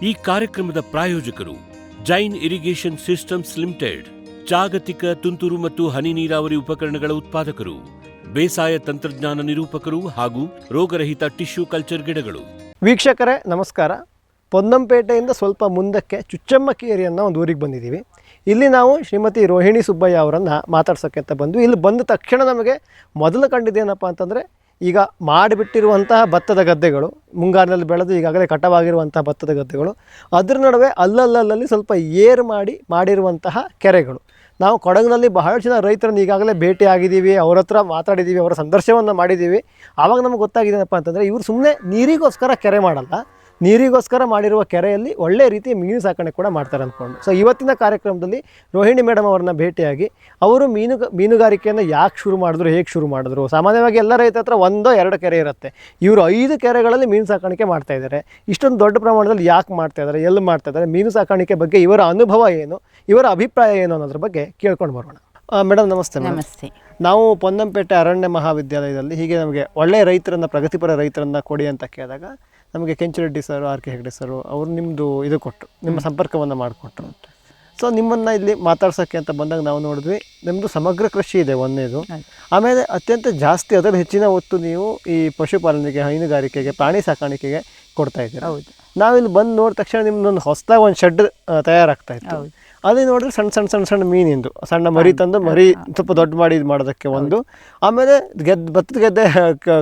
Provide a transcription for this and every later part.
ಈ ಕಾರ್ಯಕ್ರಮದ ಪ್ರಾಯೋಜಕರು ಜೈನ್ ಇರಿಗೇಷನ್ ಸಿಸ್ಟಮ್ಸ್ ಲಿಮಿಟೆಡ್, ಜಾಗತಿಕ ತುಂತುರು ಮತ್ತು ಹನಿ ನೀರಾವರಿ ಉಪಕರಣಗಳ ಉತ್ಪಾದಕರು, ಬೇಸಾಯ ತಂತ್ರಜ್ಞಾನ ನಿರೂಪಕರು ಹಾಗೂ ರೋಗರಹಿತ ಟಿಶ್ಯೂ ಕಲ್ಚರ್ ಗಿಡಗಳು. ವೀಕ್ಷಕರೇ ನಮಸ್ಕಾರ. ಪೊನ್ನಂಪೇಟೆಯಿಂದ ಸ್ವಲ್ಪ ಮುಂದಕ್ಕೆ ಚುಚ್ಚಮ್ಮಕೇರಿ ಅನ್ನೋ ಒಂದು ಊರಿಗೆ ಬಂದಿದ್ದೀವಿ. ಇಲ್ಲಿ ನಾವು ಶ್ರೀಮತಿ ರೋಹಿಣಿ ಸುಬ್ಬಯ್ಯ ಅವರನ್ನು ಮಾತಾಡ್ಸೋಕ್ಕೆ ಅಂತ ಬಂದು ಇಲ್ಲಿ ಬಂದ ತಕ್ಷಣ ನಮಗೆ ಮೊದಲು ಕಂಡಿದ್ದೇನಪ್ಪ ಅಂತಂದರೆ, ಈಗ ಮಾಡಿಬಿಟ್ಟಿರುವಂತಹ ಭತ್ತದ ಗದ್ದೆಗಳು, ಮುಂಗಾರಿನಲ್ಲಿ ಬೆಳೆದು ಈಗಾಗಲೇ ಕಟಾವಾಗಿರುವಂತಹ ಭತ್ತದ ಗದ್ದೆಗಳು, ಅದರ ನಡುವೆ ಅಲ್ಲಲ್ಲಿ ಸ್ವಲ್ಪ ಏರು ಮಾಡಿರುವಂತಹ ಕೆರೆಗಳು. ನಾವು ಕೊಡಗಿನಲ್ಲಿ ಬಹಳ ಜನ ರೈತರನ್ನು ಈಗಾಗಲೇ ಭೇಟಿ ಆಗಿದ್ದೀವಿ, ಅವ್ರ ಹತ್ರ ಮಾತಾಡಿದ್ದೀವಿ, ಅವರ ಸಂದರ್ಶನವನ್ನು ಮಾಡಿದ್ದೀವಿ. ಆವಾಗ ನಮಗೆ ಗೊತ್ತಾಗಿದ್ದೇನಪ್ಪ ಅಂತಂದರೆ, ಇವರು ಸುಮ್ಮನೆ ನೀರಿಗೋಸ್ಕರ ಕೆರೆ ಮಾಡಲ್ಲ, ನೀರಿಗೋಸ್ಕರ ಮಾಡಿರುವ ಕೆರೆಯಲ್ಲಿ ಒಳ್ಳೆಯ ರೀತಿಯ ಮೀನು ಸಾಕಣೆ ಕೂಡ ಮಾಡ್ತಾರೆ ಅಂದ್ಕೊಂಡು. ಸೊ ಇವತ್ತಿನ ಕಾರ್ಯಕ್ರಮದಲ್ಲಿ ರೋಹಿಣಿ ಮೇಡಮ್ ಅವರನ್ನ ಭೇಟಿಯಾಗಿ ಅವರು ಮೀನುಗಾರಿಕೆಯನ್ನು ಯಾಕೆ ಶುರು ಮಾಡಿದ್ರು, ಹೇಗೆ ಶುರು ಮಾಡಿದ್ರು. ಸಾಮಾನ್ಯವಾಗಿ ಎಲ್ಲ ರೈತರ ಹತ್ರ 1-2 ಕೆರೆ ಇರುತ್ತೆ. ಇವರು 5 ಕೆರೆಗಳಲ್ಲಿ ಮೀನು ಸಾಕಾಣಿಕೆ ಮಾಡ್ತಾ ಇದ್ದಾರೆ. ಇಷ್ಟೊಂದು ದೊಡ್ಡ ಪ್ರಮಾಣದಲ್ಲಿ ಯಾಕೆ ಮಾಡ್ತಾ ಇದ್ದಾರೆ, ಎಲ್ಲಿ ಮಾಡ್ತಾ ಇದ್ದಾರೆ, ಮೀನು ಸಾಕಾಣಿಕೆ ಬಗ್ಗೆ ಇವರ ಅನುಭವ ಏನು, ಇವರ ಅಭಿಪ್ರಾಯ ಏನು ಅನ್ನೋದ್ರ ಬಗ್ಗೆ ಕೇಳ್ಕೊಂಡು ಬರೋಣ. ಮೇಡಮ್ ನಮಸ್ತೆ. ನಮಸ್ತೆ. ನಾವು ಪೊನ್ನಂಪೇಟೆ ಅರಣ್ಯ ಮಹಾವಿದ್ಯಾಲಯದಲ್ಲಿ ಹೀಗೆ ನಮಗೆ ಒಳ್ಳೆಯ ರೈತರನ್ನು, ಪ್ರಗತಿಪರ ರೈತರನ್ನು ಕೊಡಿ ಅಂತ ಕೇಳಿದಾಗ ನಮಗೆ Kenchareddy sir, R K Hegde sir ಅವರು ನಿಮ್ಮದು ಇದು ಕೊಟ್ಟರು, ನಿಮ್ಮ ಸಂಪರ್ಕವನ್ನು ಮಾಡಿಕೊಟ್ರು. ಸೊ ನಿಮ್ಮನ್ನು ಇಲ್ಲಿ ಮಾತಾಡ್ಸೋಕ್ಕೆ ಅಂತ ಬಂದಾಗ ನಾವು ನೋಡಿದ್ವಿ, ನಿಮ್ಮದು ಸಮಗ್ರ ಕೃಷಿ ಇದೆ ಒಂದೇದು. ಆಮೇಲೆ ಅತ್ಯಂತ ಜಾಸ್ತಿ ಅದರ ಹೆಚ್ಚಿನ ಒತ್ತು ನೀವು ಈ ಪಶುಪಾಲನೆಗೆ, ಹೈನುಗಾರಿಕೆಗೆ, ಪ್ರಾಣಿ ಸಾಕಾಣಿಕೆಗೆ ಕೊಡ್ತಾ ಇದ್ದೀರಾ. ಹೌದು. ನಾವಿಲ್ಲಿ ಬಂದು ನೋಡಿದ ತಕ್ಷಣ ನಿಮ್ಮದೊಂದು ಹೊಸದಾಗಿ ಒಂದು ಶೆಡ್ ತಯಾರಾಗ್ತಾ ಇತ್ತು. ಅದೇ ನೋಡಿದ್ರೆ ಸಣ್ಣ ಮೀನಿಂದು ಸಣ್ಣ ಮರಿ ತಂದು ಮರಿ ಸ್ವಲ್ಪ ದೊಡ್ಡ ಮಾಡಿ ಇದು ಮಾಡೋದಕ್ಕೆ ಒಂದು, ಆಮೇಲೆ ಭತ್ತದ ಗದ್ದೆ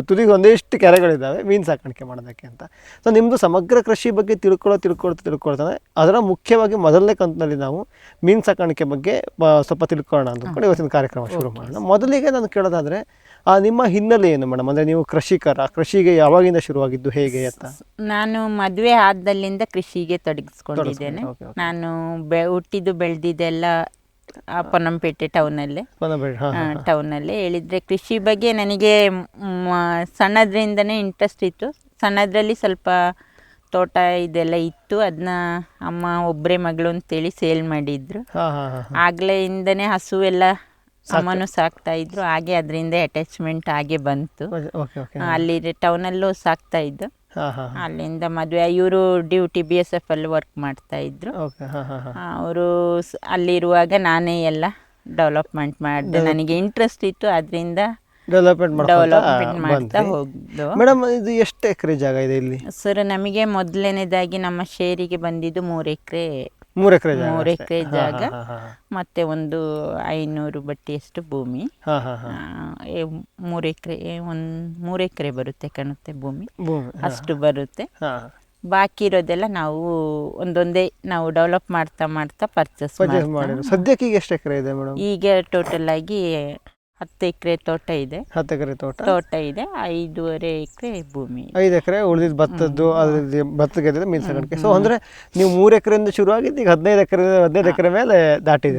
ತುದಿಗೆ ಒಂದಿಷ್ಟು ಕೆರೆಗಳಿದ್ದಾವೆ ಮೀನು ಸಾಕಾಣಿಕೆ ಮಾಡೋದಕ್ಕೆ ಅಂತ. ಸೊ ನಿಮ್ಮದು ಸಮಗ್ರ ಕೃಷಿ ಬಗ್ಗೆ ತಿಳ್ಕೊಳ್ತಾನೆ ಅದರ ಮುಖ್ಯವಾಗಿ ಮೊದಲನೇ ಕಂತಿನಲ್ಲಿ ನಾವು ಮೀನು ಸಾಕಾಣಿಕೆ ಬಗ್ಗೆ ಸ್ವಲ್ಪ ತಿಳ್ಕೊಳ್ಳೋಣ ಅಂದ್ಕೊಂಡು ಇವತ್ತಿನ ಕಾರ್ಯಕ್ರಮ ಶುರು ಮಾಡೋಣ. ಮೊದಲಿಗೆ ನಾನು ಕೇಳೋದಾದರೆ, ನಿಮ್ಮ ಹಿನ್ನೆಲೆ ಏನು ಮೇಡಮ್? ಅಂದರೆ ನೀವು ಕೃಷಿಗೆ ಯಾವಾಗಿಂದ ಶುರುವಾಗಿದ್ದು, ಹೇಗೆ ಅಂತ? ನಾನು ಮದುವೆ ಆದ್ದಲ್ಲಿಂದ ಕೃಷಿಗೆ ತೊಡಗಿಸ್ಕೊಂಡಿದ್ದೇನೆ. ನಾನು ಹುಟ್ಟಿದ್ದು ಬೆಳೆದಿದ್ದೆಲ್ಲ ಪೊನ್ನಂಪೇಟೆ ಟೌನಲ್ಲೇ ಹೇಳಿದರೆ ಕೃಷಿ ಬಗ್ಗೆ ನನಗೆ ಸಣ್ಣದ್ರಿಂದನೇ ಇಂಟ್ರೆಸ್ಟ್ ಇತ್ತು. ಸಣ್ಣದ್ರಲ್ಲಿ ಸ್ವಲ್ಪ ತೋಟ ಇದೆಲ್ಲ ಇತ್ತು. ಅದನ್ನ ಅಮ್ಮ ಒಬ್ಬರೇ ಮಗಳು ಅಂತೇಳಿ ಸೇಲ್ ಮಾಡಿದ್ರು. ಆಗ್ಲೆಯಿಂದನೇ ಹಸು ಎಲ್ಲ ಅಮ್ಮನೂ ಸಾಕ್ತಾ ಇದ್ರು. ಹಾಗೆ ಅದರಿಂದ ಅಟ್ಯಾಚ್ಮೆಂಟ್ ಹಾಗೆ ಬಂತು. ಅಲ್ಲಿ ಟೌನಲ್ಲೂ ಸಾಕ್ತಾ ಇದ್ದು. ಅಲ್ಲಿಂದ ಮದುವೆ, ಇವರು ಡ್ಯೂಟಿ BSF ಅಲ್ಲಿ ವರ್ಕ್ ಮಾಡ್ತಾ ಇದ್ರು. ಅವರು ಅಲ್ಲಿರುವಾಗ ನಾನೇ ಎಲ್ಲ ಡೆವಲಪ್ಮೆಂಟ್ ಮಾಡಿದೆ. ನನಗೆ ಇಂಟ್ರೆಸ್ಟ್ ಇತ್ತು, ಅದರಿಂದ ಡೆವಲಪ್ಮೆಂಟ್ ಮಾಡ್ತಾ ಹೋಗ್ದು. ಮೇಡಮ್, ಇದು ಎಷ್ಟು ಎಕರೆ ಜಾಗ ಇದೆ ಇಲ್ಲಿ? ಸರ್, ನಮಗೆ ಮೊದಲನೇದಾಗಿ ನಮ್ಮ ಶೇರಿಗೆ ಬಂದಿದ್ದು 3 ಎಕರೆ. 3 ಎಕರೆ ಜಾಗ ಮತ್ತೆ ಒಂದು 500 ಬಟ್ಟಿಯಷ್ಟು ಭೂಮಿ. 3 ಎಕರೆ ಬರುತ್ತೆ ಕಾಣುತ್ತೆ ಭೂಮಿ, ಅಷ್ಟು ಬರುತ್ತೆ. ಬಾಕಿ ಇರೋದೆಲ್ಲ ನಾವು ಒಂದೊಂದೇ ನಾವು ಡೆವಲಪ್ ಮಾಡ್ತಾ ಪರ್ಚೇಸ್ ಮಾಡಿ. ಸದ್ಯಕ್ಕೆ ಈಗ ಎಷ್ಟು ಎಕರೆ ಇದೆ ಮೇಡಮ್? ಈಗ ಟೋಟಲ್ ಆಗಿ 10 ಎಕರೆ ತೋಟ ಇದೆ. 10 ಎಕರೆ ತೋಟ ಇದೆ. 5.5 ಎಕರೆ ಭೂಮಿ. 5 ಎಕರೆ ಉಳಿದಿದ್ದು ಭತ್ತದ ಗದ್ದೆ ಮೀನು ಸಾಕಾಣಿಕೆ. ಸೊ ಅಂದ್ರೆ ನೀವು 3 ಎಕರೆಯಿಂದ ಶುರು ಆಗಿದ್ದು ಈಗ 15 ಎಕರೆ ಮೇಲೆ ದಾಟಿದೆ.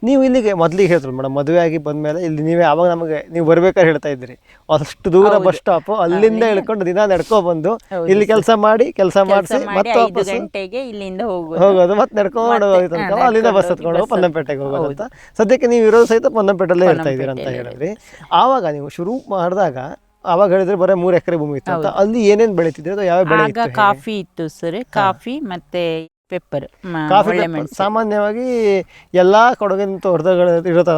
ನೀವು ಇಲ್ಲಿಗೆ ಮೊದಲಿಗೆ ಹೇಳ್ತಾರೆ ಮೇಡಮ್, ಮದುವೆ ಆಗಿ ಬಂದ್ಮೇಲೆ ಇಲ್ಲಿ ನೀವೇ ಆವಾಗ ನಮಗೆ ನೀವು ಬರ್ಬೇಕಾದ್ರೆ ಹೇಳ್ತಾ ಇದ್ರಿ, ಅಷ್ಟು ದೂರ ಬಸ್ ಸ್ಟಾಪ್, ಅಲ್ಲಿಂದ ಇಳ್ಕೊಂಡು ದಿನ ನಡ್ಕೊ ಬಂದು ಇಲ್ಲಿ ಕೆಲಸ ಮಾಡಿಸಿ ಮತ್ತೆ 5 ಗಂಟೆಗೆ ಇಲ್ಲಿಂದ ಹೋಗೋದು, ಮತ್ತೆ ನಡ್ಕೊಂಡು ಅಲ್ಲಿಂದ ಬಸ್ ಹತ್ಕೊಂಡು ಪೊನ್ನಂಪೇಟೆಗೆ ಹೋಗೋದು ಅಂತ. ಸದ್ಯಕ್ಕೆ ನೀವು ಇರೋದು ಸಹಿತ ಪೊನ್ನಂಪೇಟೆಲ್ಲೇ ಇರ್ತಾ ಇದ್ದೀರಾ ಅಂತ ಹೇಳಿದ್ರಿ. ಆವಾಗ ನೀವು ಶುರು ಮಾಡಿದಾಗ ಅವಾಗ ಹೇಳಿದ್ರೆ ಬರೀ 3 ಎಕರೆ ಭೂಮಿ ಇತ್ತು ಅಂತ. ಅಲ್ಲಿ ಏನೇನು ಬೆಳೀತಿದ್ರು, ಯಾವ ಬೆಳೆ ಇತ್ತು? ಕಾಫಿ ಇತ್ತು ಸರ್, ಕಾಫಿ ಮತ್ತೆ ಪೆಪ್ಪರ್. ಸಾಮಾನ್ಯವಾಗಿ ಎಲ್ಲಾ ಕೊಡಗಿನ ತೋಟಗಳು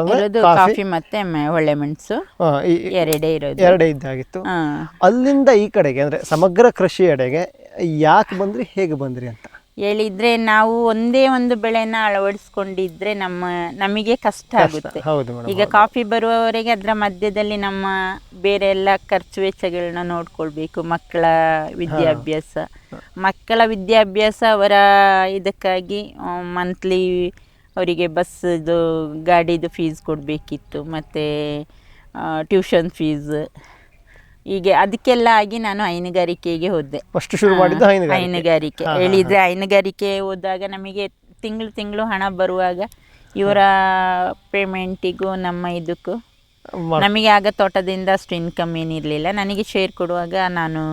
ಕಾಫಿ ಮತ್ತೆ ಒಳ್ಳೆಮೆಣಸು ಎರಡೇ ಇದ್ದಾಗಿತ್ತು. ಅಲ್ಲಿಂದ ಈ ಕಡೆಗೆ ಅಂದ್ರೆ ಸಮಗ್ರ ಕೃಷಿ ಎಡೆಗೆ ಯಾಕೆ ಬಂದ್ರಿ, ಹೇಗೆ ಬಂದ್ರಿ ಅಂತ ಹೇಳಿದ್ರೆ, ನಾವು ಒಂದೇ ಒಂದು ಬೆಳೆನ ಅಳವಡಿಸ್ಕೊಂಡಿದ್ರೆ ನಮಗೆ ಕಷ್ಟ ಆಗುತ್ತೆ. ಈಗ ಕಾಫಿ ಬರುವವರೆಗೆ ಅದರ ಮಧ್ಯದಲ್ಲಿ ನಮ್ಮ ಬೇರೆ ಎಲ್ಲ ಖರ್ಚು ವೆಚ್ಚಗಳನ್ನ ನೋಡ್ಕೊಳ್ಬೇಕು. ಮಕ್ಕಳ ವಿದ್ಯಾಭ್ಯಾಸ ಅವರ ಇದಕ್ಕಾಗಿ ಮಂತ್ಲಿ ಅವರಿಗೆ ಬಸ್ದು ಗಾಡಿದು ಫೀಸ್ ಕೊಡಬೇಕಿತ್ತು, ಮತ್ತು ಟ್ಯೂಷನ್ ಫೀಸ್. ಹೀಗೆ ಅದಕ್ಕೆಲ್ಲ ಆಗಿ ನಾನು ಹೈನುಗಾರಿಕೆಗೆ ಹೋದೆ. ಫಸ್ಟ್ ಶುರು ಮಾಡಿದ್ದು ಹೈನುಗಾರಿಕೆ. ಹೇಳಿದರೆ ಹೈನುಗಾರಿಕೆ ಹೋದಾಗ ನಮಗೆ ತಿಂಗಳು ಹಣ ಬರುವಾಗ ಇವರ ಪೇಮೆಂಟಿಗೂ ನಮ್ಮ ಇದಕ್ಕೂ ನಮಗೆ ಆಗ ತೋಟದಿಂದ ಅಷ್ಟು ಇನ್ಕಮ್ ಏನಿರಲಿಲ್ಲ. ನನಗೆ ಶೇರ್ ಕೊಡುವಾಗ ನಾನು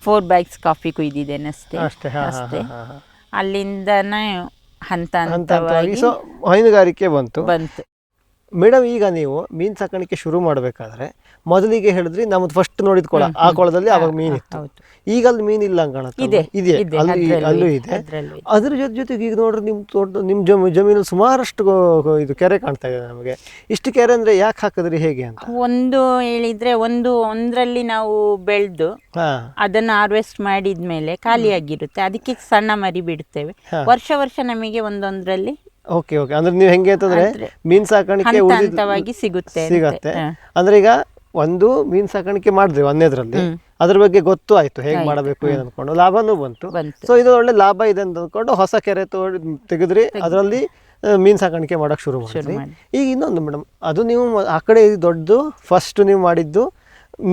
4 bags ಕಾಫಿ ಕುಯ್ದಿದ್ದೇನೆ ಅಷ್ಟೇ. ಅಲ್ಲಿಂದನೇ ಹಂತವಾಗಿ ಹೈನುಗಾರಿಕೆ ಬಂತು. ಮೇಡಮ್, ಈಗ ನೀವು ಮೀನು ಸಾಕಾಣಿಕೆ ಶುರು ಮಾಡಬೇಕಾದ್ರೆ ಮೊದಲಿಗೆ ಹೇಳಿದ್ರಿ ನಮ್ದು ಫಸ್ಟ್ ನೋಡಿದ ಕೊಳ, ಆ ಕೊಳದಲ್ಲಿ ಅವಾಗ ಮೀನಿತ್ತು. ಈಗ ಅಲ್ಲಿ ಮೀನಿಲ್ಲ ಅಂತ ಕಾಣುತ್ತೆ. ಇದೆ, ಅಲ್ಲೂ ಇದೆ. ಅದ್ರ ಜೊತೆಗೆ ಈಗ ನೋಡ್ರಿ ನಿಮ್ಮ ತೋಟ, ನಿಮ್ಮ ಜಮೀನಲ್ಲಿ ಸುಮಾರಷ್ಟು ಇದು ಕೆರೆ ಕಾಣ್ತಾ ಇದೆ ನಮಗೆ. ಇಷ್ಟು ಕೆರೆ ಅಂದ್ರೆ ಯಾಕೆ ಹಾಕಿದ್ರಿ, ಹೇಗೆ ಅಂತ? ಒಂದು ಹೇಳಿದ್ರೆ ಒಂದರಲ್ಲಿ ನಾವು ಬೆಳೆದು ಅದನ್ನು ಹಾರ್ವೆಸ್ಟ್ ಮಾಡಿದ್ಮೇಲೆ ಖಾಲಿಯಾಗಿರುತ್ತೆ, ಅದಕ್ಕೆ ಸಣ್ಣ ಮರಿ ಬಿಡ್ತೇವೆ. ವರ್ಷ ನಮಗೆ ಒಂದೊಂದರಲ್ಲಿ. Okay okay. ಅಂದ್ರೆ ನೀವು ಹೆಂಗೆ ಅಂತಂದ್ರೆ ಮೀನ್ ಸಾಕಾಣಿಕೆ ಹಂತವಾಗಿ ಸಿಗುತ್ತೆ. ಅಂದ್ರೆ ಈಗ ಒಂದು ಮೀನ್ ಸಾಕಾಣಿಕೆ ಮಾಡಿದ್ರಿ ಒಂದೇದ್ರಲ್ಲಿ, ಅದ್ರ ಬಗ್ಗೆ ಗೊತ್ತು ಆಯ್ತು ಹೇಗೆ ಮಾಡಬೇಕು ಏನು ಅನ್ಕೊಂಡು, ಲಾಭನೂ ಬಂತು. ಸೊ ಇದು ಒಳ್ಳೆ ಲಾಭ ಇದೆ ಅಂತ ಅಂದ್ಕೊಂಡು ಹೊಸ ಕೆರೆ ತೆಗೆದ್ರಿ, ಅದರಲ್ಲಿ ಮೀನ್ ಸಾಕಾಣಿಕೆ ಮಾಡಕ್ ಶುರು ಮಾಡಿದ್ರಿ. ಈಗ ಇನ್ನೊಂದು ಮೇಡಮ್, ಅದು ನೀವು ಆ ಕಡೆ ದೊಡ್ಡದು ಫಸ್ಟ್ ನೀವು ಮಾಡಿದ್ದು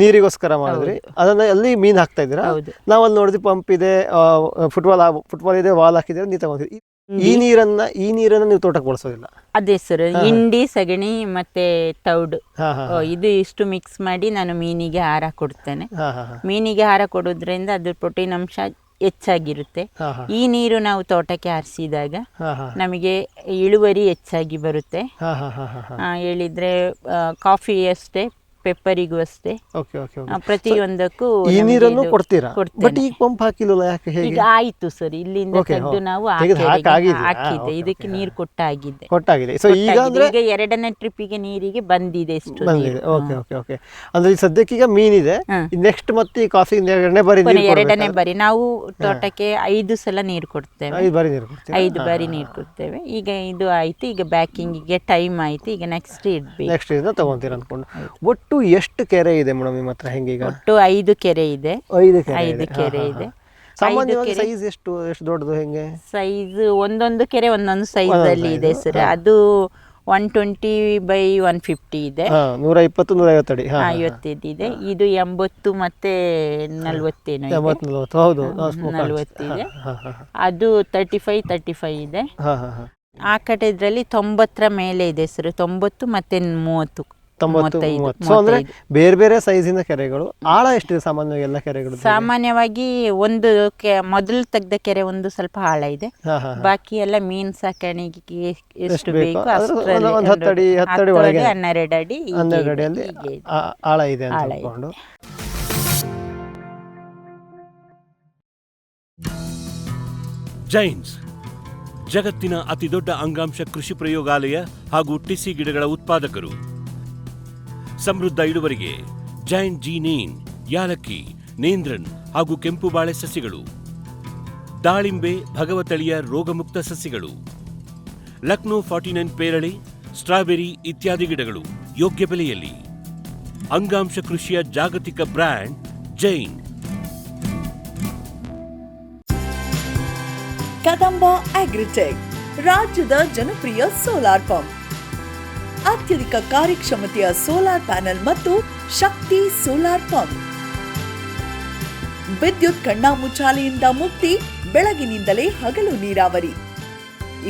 ನೀರಿಗೋಸ್ಕರ ಮಾಡಿದ್ರಿ, ಅದನ್ನ ಅಲ್ಲಿ ಮೀನ್ ಹಾಕ್ತಾ ಇದ್ದೀರಾ. ನಾವಲ್ಲಿ ನೋಡಿದ್ವಿ ಪಂಪ್ ಇದೆ, ಫುಟ್ಬಾಲ್ ಇದೆ, ವಾಲ್ ಹಾಕಿದ್ರೆ ನೀವು ತಗೊಂಡಿದ್ರಿ. ಈ ನೀರನ್ನ ನೀವು ತೋಟಕ್ಕೆ ಬಳಸೋದಿಲ್ಲ? ಅದೇ ಸರ್, ಹಿಂಡಿ, ಸಗಣಿ ಮತ್ತೆ ತೌಡು, ಇದು ಇಷ್ಟು ಮಿಕ್ಸ್ ಮಾಡಿ ನಾನು ಮೀನಿಗೆ ಆಹಾರ ಕೊಡ್ತೇನೆ. ಮೀನಿಗೆ ಆಹಾರ ಕೊಡೋದ್ರಿಂದ ಅದ್ರ ಪ್ರೋಟೀನ್ ಅಂಶ ಹೆಚ್ಚಾಗಿರುತ್ತೆ. ಈ ನೀರು ನಾವು ತೋಟಕ್ಕೆ ಹಾರಿಸಿದಾಗ ನಮಗೆ ಇಳುವರಿ ಹೆಚ್ಚಾಗಿ ಬರುತ್ತೆ. ಹೇಳಿದ್ರೆ ಕಾಫಿ ಅಷ್ಟೇ, ಪೆಪ್ಪರಿಗೂ ಅಷ್ಟೇ, ಪ್ರತಿಯೊಂದಕ್ಕೂ ಈ ನೀರನ್ನು ಕೊಡ್ತೀರಾ? ಬಟ್ ಈಗ ಪಂಪ್ ಹಾಕಿಲ್ಲ, ಯಾಕೆ? ಈಗ ಆಯ್ತು ಸರ್, ಇಲ್ಲಿಂದ ತೆಗೆದು ನಾವು ಹಾಕಿದೆ, ಇದಕ್ಕೆ ನೀರು ಕೊಟ್ಟಾಗಿದೆ. ಸೊ ಈಗ ಎರಡನೇ ಟ್ರಿಪ್ಪಿಗೆ ನೀರಿಗೆ ಬಂದಿದೆ ಎಷ್ಟು. ಅಂದ್ರೆ ಸದ್ಯಕ್ಕೆ ಈಗ ಮೀನಿದೆ, ನೆಕ್ಸ್ಟ್ ಮತ್ತೆ ಈ ಕಾಫಿ ಎರಡನೇ ಬಾರಿ ನಾವು ತೋಟಕ್ಕೆ 5 ಸಲ ನೀರು ಕೊಡ್ತೇವೆ. 5 ಬಾರಿ ನೀರು ಕೊಡ್ತೇವೆ. ಈಗ ಇದು ಆಯ್ತು, ಈಗ ಬ್ಯಾಕಿಂಗಿಗೆ ಟೈಮ್ ಆಯ್ತು, ಈಗ ನೆಕ್ಸ್ಟ್ ಇಡ್ಬೇಕು ತಗೊಂತೀರ ಅನ್ಕೊಂಡು. ಒಟ್ಟು ಎಷ್ಟು ಕೆರೆ ಇದೆ ಮೇಡಮ್ ನಿಮ್ಮ ಹತ್ರ? ಹೆಂಗೆ ಈಗ? ಒಟ್ಟು 5 ಕೆರೆ ಇದೆ. 5 ಕೆರೆ ಇದೆ. ಸಾಮಾನ್ಯವಾಗಿ ಸೈಜ್ ಎಷ್ಟು ದೊಡ್ಡದು? ಹೆಂಗೆ ಸೈಜ್? ಒಂದೊಂದು ಕೆರೆ ಒಂದೊಂದು ಸೈಜ್ ಅಲ್ಲಿ ಇದೆ ಸರ್. ಅದು 120x150 ಇದೆ, 120-150 ಅಡಿ 50 ಇದೆ. ಇದು 80 ಮತ್ತೆ 40 ಇದೆ. ಅದು 35 ಇದೆ. ಆ ಕಡೆ ಇದ್ರಲ್ಲಿ 90 ಮೇಲೆ ಇದೆ ಸರ್, 90 ಮತ್ತೆ 30. 90. ಅಂದ್ರೆ ಬೇರೆ ಬೇರೆ ಸೈಜಿನ ಕೆರೆಗಳು. ಆಳ ಎಷ್ಟಿದೆ ಸಾಮಾನ್ಯವಾಗಿ ಎಲ್ಲ ಕೆರೆಗಳು? ಸಾಮಾನ್ಯವಾಗಿ ಒಂದು ಮೊದಲು ತೆಗ್ದ ಕೆರೆ ಒಂದು ಸ್ವಲ್ಪ ಆಳ ಇದೆ, ಬಾಕಿ ಎಲ್ಲ ಮೀನ್ ಸಾಕಾಣಿಕೆಗೆ ಎಷ್ಟು ಬೇಕು 10 ಅಡಿ 12 ಅಡಿ ಆಳ ಇದೆ ಅಂತ ಅನ್ಕೊಂಡು. ಜೈನ್ಸ್ ಜಗತ್ತಿನ ಅತಿ ದೊಡ್ಡ ಅಂಗಾಂಶ ಕೃಷಿ ಪ್ರಯೋಗಾಲಯ ಹಾಗೂ ಟಿಸಿ ಗಿಡಗಳ ಉತ್ಪಾದಕರು. ಸಮೃದ್ಧ ಇಳುವರಿಗೆ ಜೈನ್ ಜೀನೇನ್, ಯಾಲಕ್ಕಿ, ನೇಂದ್ರನ್ ಹಾಗೂ ಕೆಂಪು ಬಾಳೆ ಸಸಿಗಳು, ದಾಳಿಂಬೆ, ಭಗವತಳಿಯ ರೋಗಮುಕ್ತ ಸಸಿಗಳು, ಲಕ್ನೋ 49 ಪೇರಳೆ, ಸ್ಟ್ರಾಬೆರಿ ಇತ್ಯಾದಿ ಗಿಡಗಳು ಯೋಗ್ಯ ಬೆಲೆಯಲ್ಲಿ. ಅಂಗಾಂಶ ಕೃಷಿಯ ಜಾಗತಿಕ ಬ್ರ್ಯಾಂಡ್ ಜೈನ್. ಕದಂಬ ಅಗ್ರಿಟೆಕ್, ರಾಜ್ಯದ ಜನಪ್ರಿಯ ಸೋಲಾರ್ ಪಂಪ್. ಅತ್ಯಧಿಕ ಕಾರ್ಯಕ್ಷಮತೆಯ ಸೋಲಾರ್ ಪ್ಯಾನೆಲ್ ಮತ್ತು ಶಕ್ತಿ ಸೋಲಾರ್ ಪಂಪ್. ವಿದ್ಯುತ್ ಕಣ್ಣಾಮುಚ್ಚಾಲೆಯಿಂದ ಮುಕ್ತಿ, ಬೆಳಗಿನಿಂದಲೇ ಹಗಲು ನೀರಾವರಿ.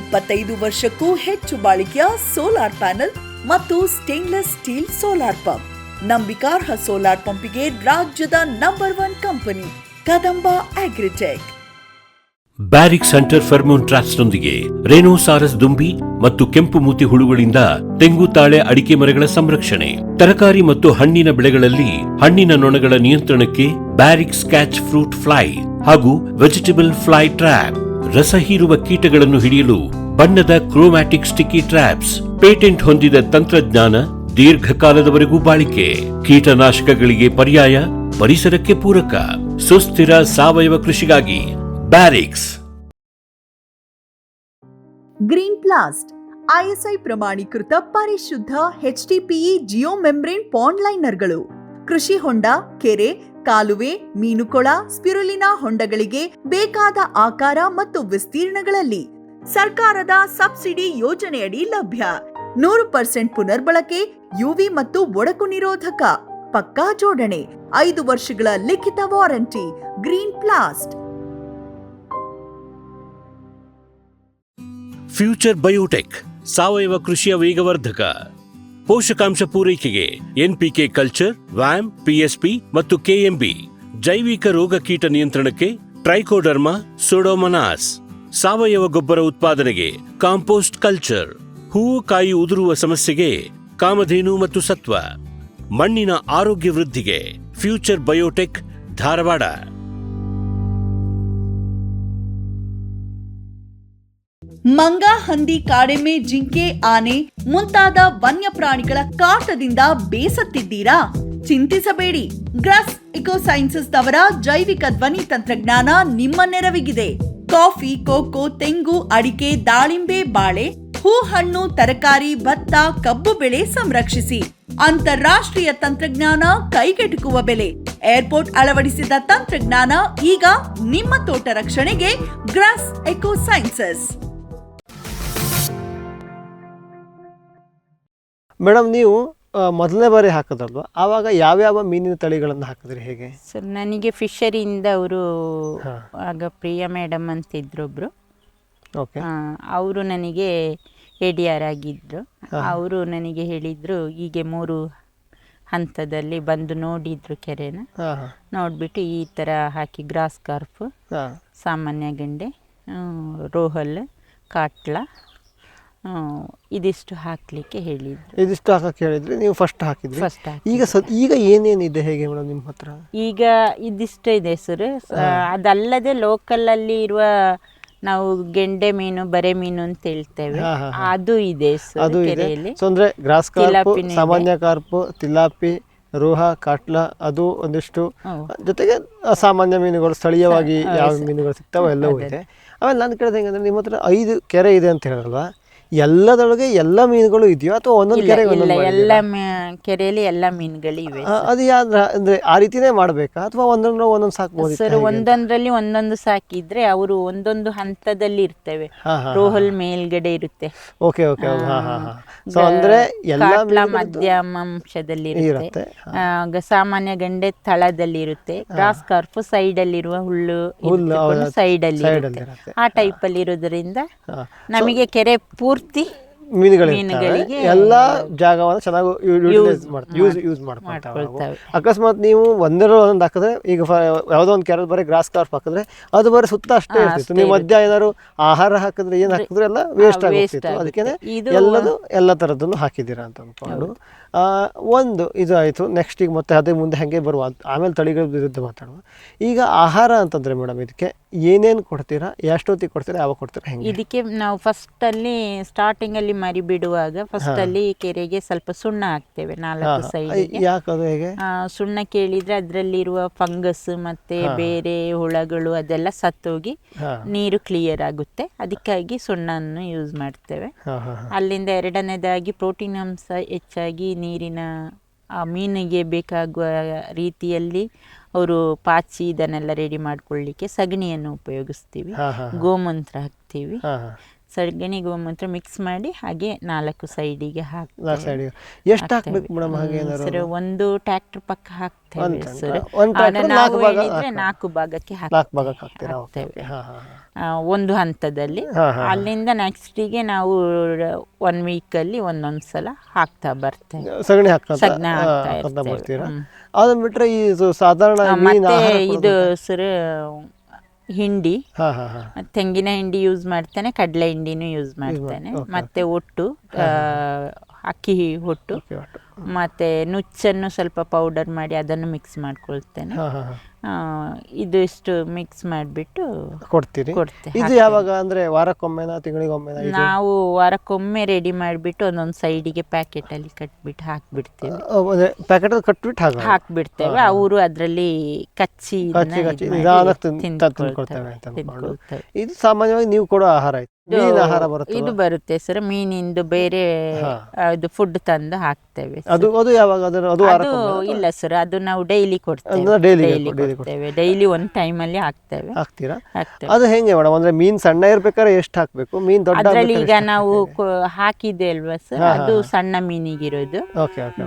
25 ವರ್ಷಕ್ಕೂ ಹೆಚ್ಚು ಬಾಳಿಕೆಯ ಸೋಲಾರ್ ಪ್ಯಾನೆಲ್ ಮತ್ತು ಸ್ಟೇನ್ಲೆಸ್ ಸ್ಟೀಲ್ ಸೋಲಾರ್ ಪಂಪ್. ನಂಬಿಕಾರ್ಹ ಸೋಲಾರ್ ಪಂಪಿಗೆ ರಾಜ್ಯದ number 1 company Kadamba Agritech. Barrix Hunter pheromone ಟ್ರಾಪ್ಸ್ನೊಂದಿಗೆ ರೇನೋಸಾರಸ್ ದುಂಬಿ ಮತ್ತು ಕೆಂಪು ಮೂತಿ ಹುಳುಗಳಿಂದ ತೆಂಗು, ತಾಳೆ, ಅಡಿಕೆ ಮರಗಳ ಸಂರಕ್ಷಣೆ. ತರಕಾರಿ ಮತ್ತು ಹಣ್ಣಿನ ಬೆಳೆಗಳಲ್ಲಿ ಹಣ್ಣಿನ ನೊಣಗಳ ನಿಯಂತ್ರಣಕ್ಕೆ ಬ್ಯಾರಿಕ್ಸ್ ಕ್ಯಾಚ್ ಫ್ರೂಟ್ ಫ್ಲೈ ಹಾಗೂ ವೆಜಿಟೇಬಲ್ ಫ್ಲೈ ಟ್ರ್ಯಾಪ್. ರಸ ಹೀರುವ ಕೀಟಗಳನ್ನು ಹಿಡಿಯಲು ಬಣ್ಣದ ಕ್ರೋಮ್ಯಾಟಿಕ್ ಸ್ಟಿಕ್ಕಿ ಟ್ರ್ಯಾಪ್ಸ್. ಪೇಟೆಂಟ್ ಹೊಂದಿದ ತಂತ್ರಜ್ಞಾನ, ದೀರ್ಘಕಾಲದವರೆಗೂ ಬಾಳಿಕೆ. ಕೀಟನಾಶಕಗಳಿಗೆ ಪರ್ಯಾಯ, ಪರಿಸರಕ್ಕೆ ಪೂರಕ. ಸುಸ್ಥಿರ ಸಾವಯವ ಕೃಷಿಗಾಗಿ ಬ್ಯಾರಿಕ್ಸ್. ಗ್ರೀನ್ ಪ್ಲಾಸ್ಟ್ ISI ಪ್ರಮಾಣೀಕೃತ ಪರಿಶುದ್ಧ HDPE ಜಿಯೋ ಮೆಂಬ್ರೇನ್ ಪಾಂಡ್ ಲೈನರ್ಗಳು. ಕೃಷಿ ಹೊಂಡ, ಕೆರೆ, ಕಾಲುವೆ, ಮೀನುಕೊಳ, ಸ್ಪಿರುಲಿನಾ ಹೊಂಡಗಳಿಗೆ ಬೇಕಾದ ಆಕಾರ ಮತ್ತು ವಿಸ್ತೀರ್ಣಗಳಲ್ಲಿ ಸರ್ಕಾರದ ಸಬ್ಸಿಡಿ ಯೋಜನೆಯಡಿ ಲಭ್ಯ. 100% ಪುನರ್ಬಳಕೆ, UV ಮತ್ತು ಒಡಕು ನಿರೋಧಕ, ಪಕ್ಕಾ ಜೋಡಣೆ, 5 ವರ್ಷಗಳ ಲಿಖಿತ ವಾರಂಟಿ. ಗ್ರೀನ್ ಪ್ಲಾಸ್ಟ್. ಫ್ಯೂಚರ್ ಬಯೋಟೆಕ್ ಸಾವಯವ ಕೃಷಿಯ ವೇಗವರ್ಧಕ. ಪೋಷಕಾಂಶ ಪೂರೈಕೆಗೆ NPK ಕಲ್ಚರ್, ವ್ಯಾಮ್, PSP ಮತ್ತು KMB. ಜೈವಿಕ ರೋಗ ಕೀಟ ನಿಯಂತ್ರಣಕ್ಕೆ ಟ್ರೈಕೋಡರ್ಮಾ, ಸೂಡೋಮೊನಾಸ್. ಸಾವಯವ ಗೊಬ್ಬರ ಉತ್ಪಾದನೆಗೆ ಕಾಂಪೋಸ್ಟ್ ಕಲ್ಚರ್. ಹೂವು ಕಾಯಿ ಉದುರುವ ಸಮಸ್ಯೆಗೆ ಕಾಮಧೇನು ಮತ್ತು ಸತ್ವ, ಮಣ್ಣಿನ ಆರೋಗ್ಯ ವೃದ್ಧಿಗೆ ಫ್ಯೂಚರ್ ಬಯೋಟೆಕ್ ಧಾರವಾಡ. ಮಂಗ, ಹಂದಿ, ಕಾಡೆಮ್ಮೆ, ಜಿಂಕೆ, ಆನೆ ಮುಂತಾದ ವನ್ಯಪ್ರಾಣಿಗಳ ಕಾಟದಿಂದ ಬೇಸತ್ತಿದ್ದೀರಾ? ಚಿಂತಿಸಬೇಡಿ. ಗ್ರಾಸ್ ಇಕೋಸೈನ್ಸಸ್ ನವರ ಜೈವಿಕ ಧ್ವನಿ ತಂತ್ರಜ್ಞಾನ ನಿಮ್ಮ ನೆರವಿಗಿದೆ. ಕಾಫಿ, ಕೋಕೋ, ತೆಂಗು, ಅಡಿಕೆ, ದಾಳಿಂಬೆ, ಬಾಳೆ, ಹೂ, ಹಣ್ಣು, ತರಕಾರಿ, ಭತ್ತ, ಕಬ್ಬು ಬೆಳೆ ಸಂರಕ್ಷಿಸಿ. ಅಂತಾರಾಷ್ಟ್ರೀಯ ತಂತ್ರಜ್ಞಾನ, ಕೈಗೆಟುಕುವ ಬೆಲೆ. ಏರ್ಪೋರ್ಟ್ ಅಳವಡಿಸಿದ ತಂತ್ರಜ್ಞಾನ ಈಗ ನಿಮ್ಮ ತೋಟ ರಕ್ಷಣೆಗೆ. ಗ್ರಾಸ್ ಇಕೋಸೈನ್ಸಸ್. ಮೇಡಮ್, ನೀವು ಮೊದಲನೇ ಬಾರಿ ಹಾಕೋದಲ್ವಾ, ಆವಾಗ ಯಾವ್ಯಾವ ಮೀನಿನ ತಳಿಗಳನ್ನು ಹಾಕಿದ್ರಿ, ಹೇಗೆ? ಸರ್, ನನಗೆ ಫಿಶರಿಯಿಂದ ಅವರು ಆಗ ಪ್ರಿಯಾ ಮೇಡಮ್ ಅಂತಿದ್ರು ಒಬ್ರು. ಓಕೆ. ಅವರು ನನಗೆ ADR ಆಗಿದ್ರು. ಅವರು ನನಗೆ ಹೇಳಿದ್ರು, ಹೀಗೆ 3 ಹಂತದಲ್ಲಿ ಬಂದು ನೋಡಿದ್ರು ಕೆರೆನ. ನೋಡಿಬಿಟ್ಟು ಈ ಥರ ಹಾಕಿ ಗ್ರಾಸ್ ಕಾರ್ಪ್, ಸಾಮಾನ್ಯ ಗಂಡೆ, ರೋಹಲ್, ಕಾಟ್ಲ, ಇದಿಷ್ಟು ಹಾಕಲಿಕ್ಕೆ ಹೇಳಿದ್ರು. ಇದಿಷ್ಟು ಹಾಕಕ್ಕೆ ಹೇಳಿದ್ರಿ, ನೀವು ಫಸ್ಟ್ ಹಾಕಿದ್ರಿ. ಈಗ ಏನೇನಿದೆ, ಹೇಗೆ ಮೇಡಮ್ ನಿಮ್ಮ ಹತ್ರ? ಈಗ ಇದಿಷ್ಟು ಇದೆ ಸರ್. ಅದಲ್ಲದೆ ಲೋಕಲಲ್ಲಿ ಇರುವ ನಾವು ಗೆಂಡೆ ಮೀನು, ಬರೆ ಮೀನು ಅಂತ ಹೇಳ್ತೇವೆ, ಅದು ಇದೆ ಅದು ಕೆರೆಯಲ್ಲಿ. ಅಂದ್ರೆ ಗ್ರಾಸ್ ಕಾರ್ಪ್, ಸಾಮಾನ್ಯ ಕಾರ್ಪ್, ತಿಲಾಪಿ, ರೋಹ, ಕಾಟ್ಲ, ಅದು ಒಂದಿಷ್ಟು, ಜೊತೆಗೆ ಸಾಮಾನ್ಯ ಮೀನುಗಳು, ಸ್ಥಳೀಯವಾಗಿ ಯಾವ ಮೀನುಗಳು ಸಿಗ್ತಾವೋ ಎಲ್ಲವೂ ಇದೆ. ಆಮೇಲೆ ನಾನು ಕೇಳಿದೆ ಹೆಂಗಂದ್ರೆ, ನಿಮ್ಮ ಹತ್ರ 5 ಕೆರೆ ಇದೆ ಅಂತ ಹೇಳಿದ್ರಲ್ವಾ, ಎಲ್ಲದರೊಳಗೆ ಎಲ್ಲ ಮೀನುಗಳು ಇದೆಯೋ ಅಥವಾ ಒಂದೊಂದು ಕೆರೆ? ಎಲ್ಲ ಕೆರೆಯಲ್ಲಿ ಎಲ್ಲ ಮೀನುಗಳು ಇವೆ. ಅದು ಅಂದ್ರೆ ಆ ರೀತಿನೇ ಮಾಡ್ಬೇಕಾ ಅಥವಾ ಒಂದೊಂದು ಸಾಕ್ಬೋದು? ಸರ್, ಒಂದೊಂದ್ರಲ್ಲಿ ಒಂದೊಂದು ಸಾಕಿದ್ರೆ ಅವರು ಒಂದೊಂದು ಹಂತದಲ್ಲಿ ಇರ್ತವೆ. ರೋಹಲ್ ಮೇಲ್ಗಡೆ ಇರುತ್ತೆ, ಓಕೆ ಓಕೆ. ಸೊ ಅಂದ್ರೆ ಎಲ್ಲ ಮಧ್ಯಮಾಂಶದಲ್ಲಿ ಇರುತ್ತೆ. ಸಾಮಾನ್ಯ ಗಂಡೆ ತಳದಲ್ಲಿ ಇರುತ್ತೆ. ಗ್ರಾಸ್ ಕಾರ್ಪ್ ಸೈಡ್ ಅಲ್ಲಿರುವ ಹುಲ್ಲು ಸೈಡ್ ಅಲ್ಲಿ ಇರುತ್ತೆ. ಆ ಟೈಪ್ ಅಲ್ಲಿ ಇರೋದ್ರಿಂದ ನಮಗೆ ಕೆರೆ ಪೂರ್ತಿ ಮೀನುಗಳಿಗೆ ಎಲ್ಲ ಜಾಗವನ್ನು ಚೆನ್ನಾಗಿ ಯೂಸ್ ಮಾಡ್ಕೊಳ್ತಾವೆ. ಅಕಸ್ಮಾತ್ ನೀವು ಒಂದೊಂದು ಹಾಕಿದ್ರೆ, ಈಗ ಯಾವುದೋ ಒಂದು ಕೆರೆ ಬರೀ ಗ್ರಾಸ್ ಕಾರ್ಪ್ ಹಾಕಿದ್ರೆ ಅದು ಬರೀ ಸುತ್ತ ಅಷ್ಟೇ ಇರ್ತಿತ್ತು. ನೀವು ಮಧ್ಯ ಏನಾದ್ರು ಆಹಾರ ಹಾಕಿದ್ರೆ ಏನು ಹಾಕಿದ್ರೆ ಎಲ್ಲ ವೇಸ್ಟ್ ಆಗ್ತಿತ್ತು. ಅದಕ್ಕೆ ಎಲ್ಲ ಥರದ್ದನ್ನು ಹಾಕಿದ್ದೀರಾ ಅಂತ ಅಂದ್ಕೊಂಡು ಒಂದು ಇದು ಆಯಿತು. ನೆಕ್ಸ್ಟ್ ಈಗ ಮತ್ತೆ ಅದೇ ಮುಂದೆ ಹಾಗೆ ಬರುವ, ಆಮೇಲೆ ತಳಿಗಳ ವಿರುದ್ಧ ಮಾತಾಡುವ. ಈಗ ಆಹಾರ ಅಂತಂದರೆ ಮೇಡಮ್, ಇದಕ್ಕೆ ಏನೇನು ಕೊಡ್ತೀರಾ, ಎಷ್ಟೊತ್ತಿಗೆ ಕೊಡ್ತೀರಾ, ಯಾವಾಗ ಕೊಡ್ತೀರಾ, ಹೆಂಗೆ? ಇದಕ್ಕೆ ನಾವು ಫಸ್ಟಲ್ಲಿ ಸ್ಟಾರ್ಟಿಂಗಲ್ಲಿ ಮರಿ ಬಿಡುವಾಗ ಫಸ್ಟಲ್ಲಿ ಕೆರೆಗೆ ಸ್ವಲ್ಪ ಸುಣ್ಣ ಹಾಕ್ತೇವೆ 4 ಸೈಡಿಗೆ. ಯಾಕದು ಹೇಗೆ? ಸುಣ್ಣ ಕೇಳಿದರೆ ಅದರಲ್ಲಿರುವ ಫಂಗಸ್ ಮತ್ತು ಬೇರೆ ಹುಳಗಳು ಅದೆಲ್ಲ ಸತ್ತೋಗಿ ನೀರು ಕ್ಲಿಯರ್ ಆಗುತ್ತೆ. ಅದಕ್ಕಾಗಿ ಸುಣ್ಣವನ್ನು ಯೂಸ್ ಮಾಡ್ತೇವೆ. ಅಲ್ಲಿಂದ ಎರಡನೇದಾಗಿ ಪ್ರೋಟೀನ್ ಅಂಶ ಹೆಚ್ಚಾಗಿ ನೀರಿನ ಆ ಮೀನಿಗೆ ಬೇಕಾಗುವ ರೀತಿಯಲ್ಲಿ ಅವರು ಪಾಚಿ ಇದನ್ನೆಲ್ಲ ರೆಡಿ ಮಾಡ್ಕೊಳ್ಳಿಕ್ಕೆ ಸಗಣಿಯನ್ನು ಉಪಯೋಗಿಸ್ತೀವಿ. ಗೋಮೂತ್ರ ಹಾಕ್ತೀವಿ. ಸಗಣಿ ಗೋಮೂತ್ರ ಮಿಕ್ಸ್ ಮಾಡಿ ಹಾಗೆ 4 ಸೈಡಿಗೆ ಹಾಕ್ತೇವೆ. ಎಷ್ಟು ಹಾಕ್ಬೇಕು ಮೇಡಮ್? ಹಾಗೆ ಸರ್, 1 ಟ್ರ್ಯಾಕ್ಟರ್ ಪಕ್ಕ ಹಾಕ್ತೇವೆ ಸರ್. ನಾವು ಹೇಳಿದ್ರೆ 4 ಭಾಗಕ್ಕೆ ಹಾಕ್ತೇವೆ ಒಂದು ಹಂತದಲ್ಲಿ. ಅಲ್ಲಿಂದ ನೆಕ್ಸ್ಟಿಗೆ ನಾವು 1 ವೀಕಲ್ಲಿ ಒಂದೊಂದ್ಸಲ ಹಾಕ್ತಾ ಬರ್ತೇವೆ. ಸಗಣಿ ಹಾಕ್ತಾ ಬರ್ತೀರಾ? ಅದನ್ನ ಬಿಟ್ರೆ ಇದು ಸಾಧಾರಣ ಮತ್ತೆ ಇದು ಸರ್ ಹಿಂಡಿ, ತೆಂಗಿನ ಹಿಂಡಿ ಯೂಸ್ ಮಾಡ್ತೇನೆ, ಕಡಲೆ ಹಿಂಡಿನೂ ಯೂಸ್ ಮಾಡ್ತೇನೆ, ಮತ್ತೆ ಒಟ್ಟು ಅಕ್ಕಿ ಹೊಟ್ಟು ಮತ್ತೆ ನುಚ್ಚನ್ನು ಸ್ವಲ್ಪ ಪೌಡರ್ ಮಾಡಿ ಅದನ್ನು ಮಿಕ್ಸ್ ಮಾಡ್ಕೊಳ್ತೇನೆ. ಇದು ಇಷ್ಟು ಮಿಕ್ಸ್ ಮಾಡಿಬಿಟ್ಟು ಕೊಡ್ತೀರಿ. ಇದು ಯಾವಾಗ ಅಂದ್ರೆ ವಾರಕ್ಕೊಮ್ಮೆನಾ, ತಿಂಗಳಿಗೊಮ್ಮೆನಾ? ನಾವು ವಾರಕ್ಕೊಮ್ಮೆ ರೆಡಿ ಮಾಡಿಬಿಟ್ಟು ಒಂದೊಂದು ಸೈಡಿಗೆ ಪ್ಯಾಕೆಟ್ ಅಲ್ಲಿ ಕಟ್ಬಿಟ್ಟು ಹಾಕ್ಬಿಡ್ತೇವೆ. ಪ್ಯಾಕೆಟ್ ಕಟ್ಬಿಟ್ಟು ಹಾಕ್ಬಿಡ್ತೇವೆ. ಅವರು ಅದರಲ್ಲಿ ಕಚ್ಚಿ ತಿನ್ಕೊಳ್ತೇವೆ ಅಂತ ಅನ್ಕೊಂಡು. ಇದು ಸಾಮಾನ್ಯವಾಗಿ ನೀವು ಕೊಡೋ ಆಹಾರ ಇದು ಬರುತ್ತೆ ಸರ್. ಮೀನಿಂದು ಬೇರೆ ಇದು ಫುಡ್ ತಂದು ಹಾಕ್ತೇವೆ. ಅದು ಯಾವಾಗ? ಅದು ಇಲ್ಲ ಸರ್, ಅದು ನಾವು ಡೈಲಿ ಕೊಡ್ತೇವೆ. ಡೈಲಿ ಒಂದು ಟೈಮ್ ಅಲ್ಲಿ ಹಾಕ್ತೇವೆ. ಅದು ಹೆಂಗೆ ಮೇಡಮ್? ಅಂದ್ರೆ ಮೀನ್ ಸಣ್ಣ ಇರ್ಬೇಕಾದ್ರೆ ಎಷ್ಟು ಹಾಕ್ಬೇಕು? ಮೀನ್ ದೊಡ್ಡ ಅದ್ರಲ್ಲಿ ಈಗ ನಾವು ಹಾಕಿದೆ ಅಲ್ವಾ ಸರ್, ಅದು ಸಣ್ಣ ಮೀನಿಗಿರೋದು.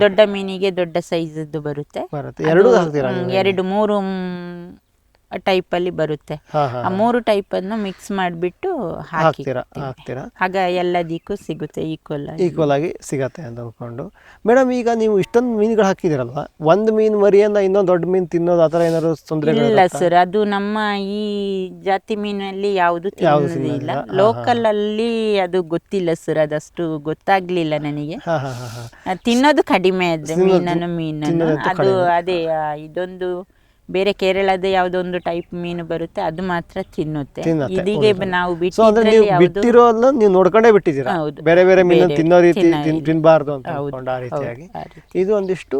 ದೊಡ್ಡ ಮೀನಿಗೆ ದೊಡ್ಡ ಸೈಜ್ ಬರುತ್ತೆ. 2-3 ಟೈಪಲ್ಲಿ ಬರುತ್ತೆ. ಆ 3 ಟೈಪನ್ನು ಮಿಕ್ಸ್ ಮಾಡಿಬಿಟ್ಟು ಹಾಕ್ತೀರಾ. ಆಗ ಎಲ್ಲದಕ್ಕೂ ಸಿಗುತ್ತೆ ಈಕ್ವಲ್ ಆಗಿ ಸಿಗತ್ತೆ ಅಂತ ಅಂದ್ಕೊಂಡು. ಮೇಡಮ್, ಈಗ ನೀವು ಇಷ್ಟೊಂದು ಮೀನುಗಳು ಹಾಕಿದಿರಲ್ವಾ, ಒಂದು ಮೀನು ಮರಿಯನ್ನ ಇನ್ನೊಂದು ದೊಡ್ಡ ಮೀನು ತಿನ್ನೋದು ಆ ಥರ ಏನಾದ್ರು ತೊಂದರೆ ಇಲ್ಲ ಸರ್. ಅದು ನಮ್ಮ ಈ ಜಾತಿ ಮೀನಲ್ಲಿ ಯಾವುದು ತಿನ್ನೋದಿಲ್ಲ. ಲೋಕಲ್ ಅಲ್ಲಿ ಅದು ಗೊತ್ತಿಲ್ಲ ಸರ್, ಅದಷ್ಟು ಗೊತ್ತಾಗ್ಲಿಲ್ಲ ನನಗೆ. ತಿನ್ನೋದು ಕಡಿಮೆ ಆದ್ರೆ ಮೀನನ್ನು ಅದು ಅದೇ ಇದೊಂದು ಬೇರೆ ಕೇರಳದ ಯಾವುದೊಂದು ಟೈಪ್ ಮೀನು ಬರುತ್ತೆ, ಅದು ಮಾತ್ರ ತಿನ್ನುತ್ತೆ. ಇದೀಗ ನಾವು ಬಿಟ್ಟಿರೋದನ್ನ ನೀವು ನೋಡ್ಕೊಂಡೇ ಬಿಟ್ಟಿದ್ದೀರಾ. ಬೇರೆ ಬೇರೆ ಮೀನು ತಿನ್ನೋ ರೀತಿ ತಿನ್ನಬಾರ್ದು ಅಂತ ಆ ರೀತಿಯಾಗಿ ಇದು ಒಂದಿಷ್ಟು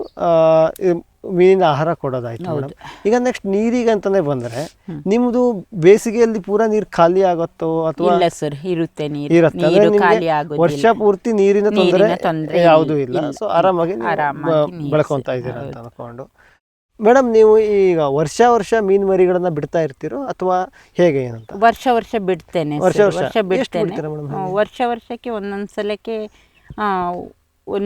ಮೀನಿನ ಆಹಾರ ಕೊಡೋದಾಯ್ತು ಮೇಡಮ್. ಈಗ ನೆಕ್ಸ್ಟ್ ನೀರಿಗೆ ಅಂತಾನೆ ಬಂದ್ರೆ, ನಿಮ್ದು ಬೇಸಿಗೆಯಲ್ಲಿ ಪೂರಾ ನೀರು ಖಾಲಿ ಆಗುತ್ತೋ ಅಥವಾ? ಇಲ್ಲ ಸರ್, ಇರುತ್ತೆ ವರ್ಷ ಪೂರ್ತಿ ನೀರಿನ ತೊಂದರೆ ಯಾವುದೂ ಇಲ್ಲ. ಸೊ ಆರಾಮಾಗಿ ಬೆಳ್ಕೊಂತ ಇದ್ದೀರಾ ಅಂತ ಅನ್ಕೊಂಡು. ಮೇಡಮ್, ನೀವು ಈಗ ವರ್ಷ ಮೀನು ಮರಿಗಳನ್ನ ಬಿಡ್ತಾ ಇರ್ತೀರೋ ಅಥವಾ ಹೇಗೆ ಏನಂತ? ವರ್ಷ ಬಿಡ್ತೇನೆ. ವರ್ಷಕ್ಕೆ ಒಂದೊಂದ್ಸಲಕ್ಕೆ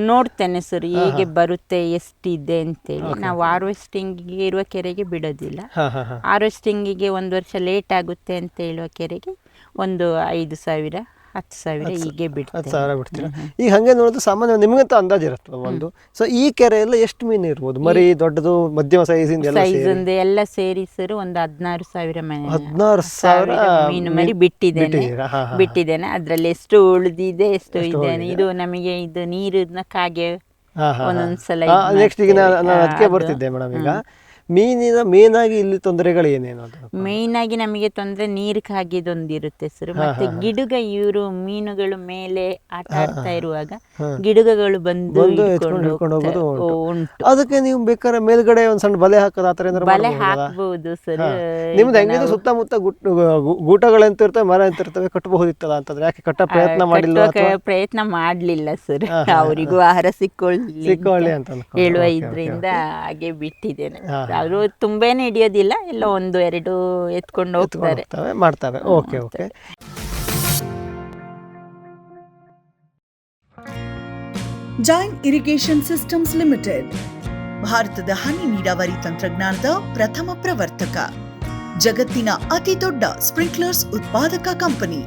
ನೋಡ್ತೇನೆ ಸರ್, ಹೇಗೆ ಬರುತ್ತೆ, ಎಷ್ಟಿದೆ ಅಂತೇಳಿ. ನಾವು ಹಾರ್ವೆಸ್ಟಿಂಗಿಗೆ ಇರುವ ಕೆರೆಗೆ ಬಿಡೋದಿಲ್ಲ. ಹಾರ್ವೆಸ್ಟಿಂಗಿಗೆ 1 ವರ್ಷ ಲೇಟ್ ಆಗುತ್ತೆ ಅಂತ ಹೇಳುವ ಕೆರೆಗೆ ಒಂದು 5,000 10,000 ಹೀಗೆ ಬಿಡ್ತಾರೆ. 10,000 ಬಿಡ್ತೀರಾ? ಈಗ ಹಂಗೆ ನೋಡೋದು ಸಾಮಾನ್ಯ ನಿಮಗಂತ ಅಂದಾಜು ಇರುತ್ತೆ ಒಂದು. ಸೊ ಈ ಕೆರೆಯಲ್ಲಿ ಎಷ್ಟು ಮೀನು ಇರ್ಬೋದು? ಮರಿ, ದೊಡ್ಡದು, ಮಧ್ಯಮ ಸೈಜಿಂದ ಎಲ್ಲ ಸೇರಿ ಸರ್ ಒಂದು 16,000 ಮೀನು ಮರಿ ಬಿಟ್ಟಿದ್ದೇನೆ. ಅದ್ರಲ್ಲಿ ಎಷ್ಟು ಉಳಿದಿದೆ, ಎಷ್ಟು ಇದ್ದೇನೆ, ಇದು ನಮಗೆ ಇದು ನೀರಿನ ಕಾಗೆ ಒಂದೊಂದ್ಸಲ. ನೆಕ್ಸ್ಟ್ ಈಗ ನಾನು ಅದಕ್ಕೆ ಬರ್ತಿದ್ದೆ ಮೇಡಮ್. ಈಗ ಮೇನ್ ಆಗಿ ಇಲ್ಲಿ ತೊಂದರೆಗಳು ಏನೇನು? ಮೇನ್ ಆಗಿ ನಮಗೆ ತೊಂದರೆ ನೀರು ಕಾಗಿದೊಂದಿರುತ್ತೆ ಸರ್. ಮತ್ತೆ ಗಿಡುಗ, ಇವರು ಮೀನುಗಳು ಮೇಲೆ ಆಟ ಆಡ್ತಾ ಇರುವಾಗ ಗಿಡುಗಗಳು ಬಂದು ಉಂಟು. ಅದಕ್ಕೆ ನೀವು ಬೇಕಾದ್ರೆ ಮೇಲ್ಗಡೆ ಒಂದ್ ಸಣ್ಣ ಬಲೆ ಹಾಕೋದು, ಆತರ ಬಲೆ ಹಾಕಬಹುದು ಸರ್. ನಿಮ್ದು ಹೆಂಗಿದ್ರು ಸುತ್ತಮುತ್ತ ಗೂಟಗಳಂತ ಇರ್ತವೆ, ಮರ ಅಂತ ಇರ್ತವೆ, ಕಟ್ಟಬಹುದಿತ್ತಲ್ಲ ಅಂತಂದ್ರೆ ಯಾಕೆ ಕಟ್ಟ ಪ್ರಯತ್ನ ಮಾಡಿಲ್ಲ? ಪ್ರಯತ್ನ ಮಾಡ್ಲಿಲ್ಲ ಸರ್, ಅವರಿಗೂ ಆಹಾರ ಸಿಕ್ಕೊಳ್ಳಿ ಅಂತ ಹೇಳುವ ಇದ್ರಿಂದ ಹಾಗೆ ಬಿಟ್ಟಿದ್ದೇನೆ. ಅವರು ತುಂಬಾನೇ ಹಿಡಿಯೋದಿಲ್ಲ, ಎಲ್ಲ 1-2 ಎತ್ಕೊಂಡು ಹೋಗ್ತಾರೆ, ಮಾಡ್ತಾರೆ. Okay. Jain irrigation systems limited ಭಾರತದ ಹನಿ ನೀರಾವರಿ ತಂತ್ರಜ್ಞಾನದ ಪ್ರಥಮ ಪ್ರವರ್ತಕ, ಜಗತ್ತಿನ ಅತಿ ದೊಡ್ಡ ಸ್ಪ್ರಿಂಕ್ಲರ್ಸ್ ಉತ್ಪಾದಕ ಕಂಪನಿ.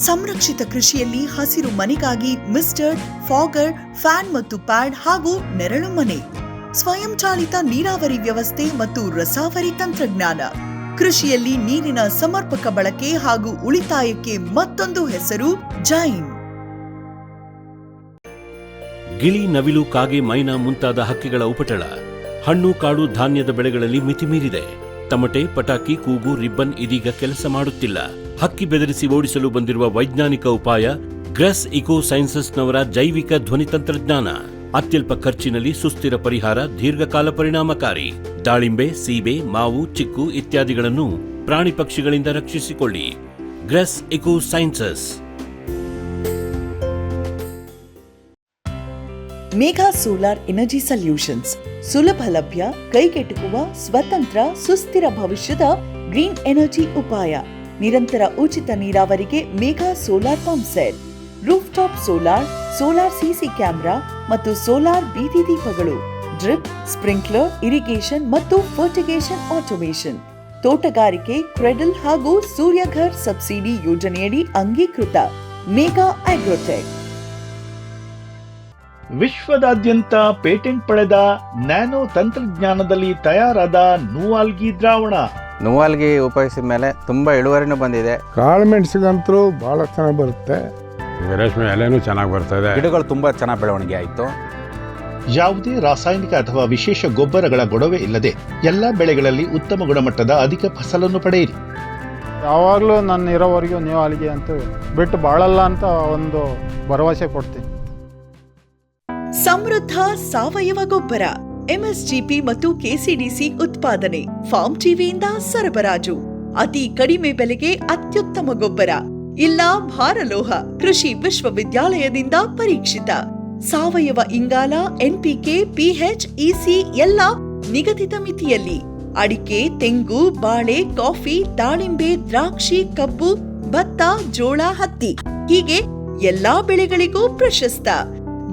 ಸಂರಕ್ಷಿತ ಕೃಷಿಯಲ್ಲಿ ಹಸಿರು ಮನೆಗಾಗಿ ಮಿಸ್ಟರ್, ಫಾಗರ್, ಫ್ಯಾನ್ ಮತ್ತು ಪ್ಯಾಡ್ ಹಾಗೂ ನೆರಳು ಮನೆ, ಸ್ವಯಂ ಚಾಲಿತ ನೀರಾವರಿ ವ್ಯವಸ್ಥೆ ಮತ್ತು ರಸಾವರಿ ತಂತ್ರಜ್ಞಾನ. ಕೃಷಿಯಲ್ಲಿ ನೀರಿನ ಸಮರ್ಪಕ ಬಳಕೆ ಹಾಗೂ ಉಳಿತಾಯಕ್ಕೆ ಮತ್ತೊಂದು ಹೆಸರು ಜೈನ್. ಗಿಳಿ, ನವಿಲು, ಕಾಗೆ, ಮೈನಾ ಮುಂತಾದ ಹಕ್ಕಿಗಳ ಉಪಟಳ ಹಣ್ಣು, ಕಾಳು, ಧಾನ್ಯದ ಬೆಳೆಗಳಲ್ಲಿ ಮಿತಿ ಮೀರಿದೆ. ತಮಟೆ, ಪಟಾಕಿ, ಕೂಗು, ರಿಬ್ಬನ್ ಇದೀಗ ಕೆಲಸ ಮಾಡುತ್ತಿಲ್ಲ. ಹಕ್ಕಿ ಬೆದರಿಸಿ ಓಡಿಸಲು ಬಂದಿರುವ ವೈಜ್ಞಾನಿಕ ಉಪಾಯ ಗ್ರೆಸ್ ಇಕೋ ಸೈನ್ಸಸ್ನವರ ಜೈವಿಕ ಧ್ವನಿ ತಂತ್ರಜ್ಞಾನ. ಅತ್ಯಲ್ಪ ಖರ್ಚಿನಲ್ಲಿ ಸುಸ್ಥಿರ ಪರಿಹಾರ, ದೀರ್ಘಕಾಲ ಪರಿಣಾಮಕಾರಿ. ದಾಳಿಂಬೆ, ಸೀಬೆ, ಮಾವು, ಚಿಕ್ಕು ಇತ್ಯಾದಿಗಳನ್ನು ಪ್ರಾಣಿ ಪಕ್ಷಿಗಳಿಂದ ರಕ್ಷಿಸಿಕೊಳ್ಳಿ. Grace Eco Sciences. Megha Solar Energy Solutions ಸುಲಭ ಲಭ್ಯ, ಕೈಗೆಟುಕುವ, ಸ್ವತಂತ್ರ, ಸುಸ್ಥಿರ ಭವಿಷ್ಯದ ಗ್ರೀನ್ ಎನರ್ಜಿ ಉಪಾಯ. ನಿರಂತರ ಉಚಿತ ನೀರಾವರಿಗೆ Megha solar pump set, roof top solar, solar CC camera ಮತ್ತು ಸೋಲಾರ್ ಬೀದಿ ದೀಪಗಳು, ಡ್ರಿಪ್, ಸ್ಪ್ರಿಂಕ್ಲರ್, ಇರಿಗೇಷನ್ ಮತ್ತು ಫರ್ಟಿಗೇಷನ್ ಆಟೋಮೇಷನ್, ತೋಟಗಾರಿಕೆ, ಕ್ರೆಡಲ್ ಹಾಗೂ ಸೂರ್ಯಘರ್ ಸಬ್ಸಿಡಿ ಯೋಜನೆಯಡಿ ಅಂಗೀಕೃತ. ಮೇಘಾ ಆಗ್ರೋಟೆಕ್. ವಿಶ್ವದಾದ್ಯಂತ ಪೇಟೆಂಟ್ ಪಡೆದ ನ್ಯಾನೋ ತಂತ್ರಜ್ಞಾನದಲ್ಲಿ ತಯಾರಾದ ನೂವಾಲ್ಗಿ ದ್ರಾವಣ. ನೂವಾಲ್ಗಿ ಉಪಯೋಗಿಸಿದ ಮೇಲೆ ತುಂಬಾ ಇಳುವರಿನೂ ಬಂದಿದೆ. ಕಾಳು ಮೆಣಸಿಗಂತೂ ಬಹಳ ಚೆನ್ನಾಗಿ ಬರುತ್ತೆ, ರೇಷ್ಮೆ ಎಲೆನೂ ಚೆನ್ನಾಗಿ ಬರ್ತದೆ, ಗಿಡಗಳು ತುಂಬಾ ಚೆನ್ನಾಗಿ ಬೆಳವಣಿಗೆ ಆಯಿತು. ಯಾವುದೇ ರಾಸಾಯನಿಕ ಅಥವಾ ವಿಶೇಷ ಗೊಬ್ಬರಗಳ ಗೊಡವೆ ಇಲ್ಲದೆ ಎಲ್ಲ ಬೆಳೆಗಳಲ್ಲಿ ಉತ್ತಮ ಗುಣಮಟ್ಟದ ಅಧಿಕ ಫಸಲನ್ನು ಪಡೆಯಿರಿ. ಯಾವಾಗಲೂ ನನ್ನ ಇರೋವರೆಗೂ ನೂವಾಲ್ಗಿ ಅಂತೂ ಬಿಟ್ಟು ಬಾಳಲ್ಲ ಅಂತ ಒಂದು ಭರವಸೆ ಕೊಡ್ತೀನಿ. ಸಮೃದ್ಧ ಸಾವಯವ ಗೊಬ್ಬರ, ಎಂಎಸ್ಜಿಪಿ ಮತ್ತು ಕೆಸಿಡಿಸಿ ಉತ್ಪಾದನೆ, ಫಾರ್ಮ್ ಟಿವಿಯಿಂದ ಸರಬರಾಜು, ಅತಿ ಕಡಿಮೆ ಬೆಲೆಗೆ ಅತ್ಯುತ್ತಮ ಗೊಬ್ಬರ, ಇಲ್ಲ ಭಾರಲೋಹ, ಕೃಷಿ ವಿಶ್ವವಿದ್ಯಾಲಯದಿಂದ ಪರೀಕ್ಷಿತ ಸಾವಯವ ಇಂಗಾಲ, ಎನ್ಪಿಕೆ, ಪಿಎಚ್, ಇಸಿ ಎಲ್ಲ ನಿಗದಿತ ಮಿತಿಯಲ್ಲಿ. ಅಡಿಕೆ, ತೆಂಗು, ಬಾಳೆ, ಕಾಫಿ, ದಾಳಿಂಬೆ, ದ್ರಾಕ್ಷಿ, ಕಬ್ಬು, ಭತ್ತ, ಜೋಳ, ಹತ್ತಿ ಹೀಗೆ ಎಲ್ಲಾ ಬೆಳೆಗಳಿಗೂ ಪ್ರಶಸ್ತ.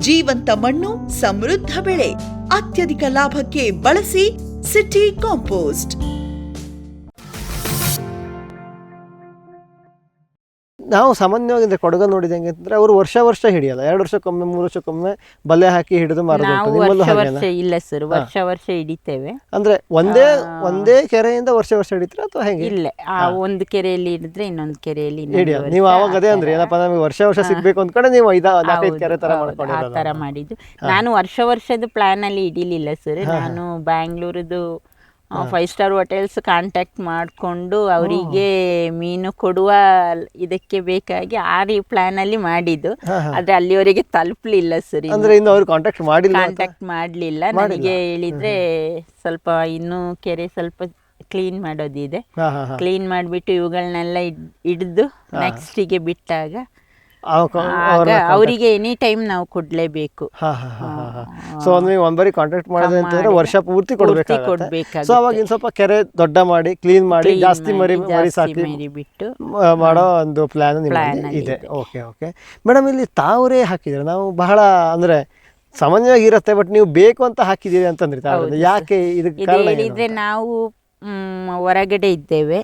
ಜೀವಂತ ಮಣ್ಣು, ಸಮೃದ್ಧ ಬೆಳೆ, ಅತ್ಯಧಿಕ ಲಾಭಕ್ಕೆ ಬಳಸಿ ಸಿಟಿ ಕಾಂಪೋಸ್ಟ್. ನಾವು ಸಾಮಾನ್ಯವಾಗಿ ಅಂದರೆ ಕೊಡಗ ನೋಡಿದ ಹೆಂಗೆ ಅಂತಂದ್ರೆ ಅವರು ವರ್ಷ ಹಿಡಿಯಲ್ಲ, 2 ವರ್ಷಕ್ಕೊಮ್ಮೆ 3 ವರ್ಷಕ್ಕೊಮ್ಮೆ ಬಲೆ ಹಾಕಿ ಹಿಡಿದು ಮಾರೋದು. ನಾವು ನಿಮ್ಮಲ್ಲೂ ವರ್ಷ ಹಾಗೇನಾ? ಇಲ್ಲ ಸರ್, ವರ್ಷ ಹಿಡಿತೇವೆ. ಅಂದ್ರೆ ಒಂದೇ ಕೆರೆಯಿಂದ ವರ್ಷ ಹಿಡಿತೀರಾ ಅಥವಾ ಹೆಂಗೆ? ಇಲ್ಲ, ಆ ಒಂದು ಕೆರೆಯಲ್ಲಿ ಹಿಡಿದ್ರೆ ಇನ್ನೊಂದು ಕೆರೆಯಲ್ಲಿ ಹಿಡಿಯೋದು. ನೀವು ಅವಾಗ ಅದೇ ಅಂದ್ರೆ ಏನಪ್ಪ, ನಮಗೆ ವರ್ಷ ಸಿಗ್ಬೇಕು ಅಂದ್ ಕಡೆ ನೀವು 4-5 ಕೆರೆ ತರ ಆ ಮಾಡ್ಕೊಂಡಿರೋದು. ತರ ಮಾಡಿದ್ದು. ನಾನು ವರ್ಷದ ಪ್ಲಾನ್ ಅಲ್ಲಿ ಹಿಡಿಲಿಲ್ಲ ಸರ್. ನಾನು ಬ್ಯಾಂಗ್ಳೂರದು 5 ಸ್ಟಾರ್ ಹೋಟೆಲ್ಸ್ ಕಾಂಟ್ಯಾಕ್ಟ್ ಮಾಡಿಕೊಂಡು ಅವರಿಗೆ ಮೀನು ಕೊಡುವ ಇದಕ್ಕೆ ಬೇಕಾಗಿ ಆ ಪ್ಲಾನ್ ಅಲ್ಲಿ ಮಾಡಿದ್ದು. ಆದ್ರೆ ಅಲ್ಲಿವರೆಗೆ ತಲುಪಲಿಲ್ಲ ಸರ್. ಅಂದ್ರೆ ಇನ್ನು ಅವ್ರು ಕಾಂಟ್ಯಾಕ್ಟ್ ಮಾಡಲಿಲ್ಲ. ನನಗೆ ಹೇಳಿದ್ರೆ ಸ್ವಲ್ಪ ಇನ್ನೂ ಕೆರೆ ಸ್ವಲ್ಪ ಕ್ಲೀನ್ ಮಾಡೋದಿದೆ, ಕ್ಲೀನ್ ಮಾಡಿಬಿಟ್ಟು ಇವುಗಳನ್ನೆಲ್ಲ ಹಿಡಿದು ನೆಕ್ಸ್ಟಿಗೆ ಬಿಟ್ಟಾಗ ಅವರಿಗೆ ಎನಿ ಟೈಮ್ ನಾವು ಕೊಡ್ಲೇಬೇಕು. ಸೊ ಅಂದ್ರೆ ನೀವು ಒಂಬರಿ ಕಾಂಟ್ಯಾಕ್ಟ್ ಮಾಡಿದ್ರೆ ಅಂತಂದ್ರೆ ವರ್ಷ ಪೂರ್ತಿ ಕೊಡ್ಬೇಕಾಗುತ್ತೆ. ಸೊ ಅವಾಗ ಇನ್ನು ಸ್ವಲ್ಪ ಕೆರೆ ದೊಡ್ಡ ಮಾಡಿ ಕ್ಲೀನ್ ಮಾಡಿ ಜಾಸ್ತಿ ಮರಿ ಸಾಕಿ ಬಿಟ್ಟು ಮಾಡೋ ಒಂದು ಪ್ಲಾನ್ ಇದೆ. ಓಕೆ ಮೇಡಮ್, ಇಲ್ಲಿ ತಾವರೇ ಹಾಕಿದ್ರೆ ನಾವು ಬಹಳ ಅಂದ್ರೆ ಸಾಮಾನ್ಯವಾಗಿ ಇರುತ್ತೆ, ಬಟ್ ನೀವು ಬೇಕು ಅಂತ ಹಾಕಿದ್ದೀರಿ ಅಂತಂದ್ರೆ ಯಾಕೆ? ಇದಕ್ಕೆ ಕಾರಣ ಹೇಳಿದ್ರೆ ನಾವು ಹೊರಗಡೆ ಇದ್ದೇವೆ,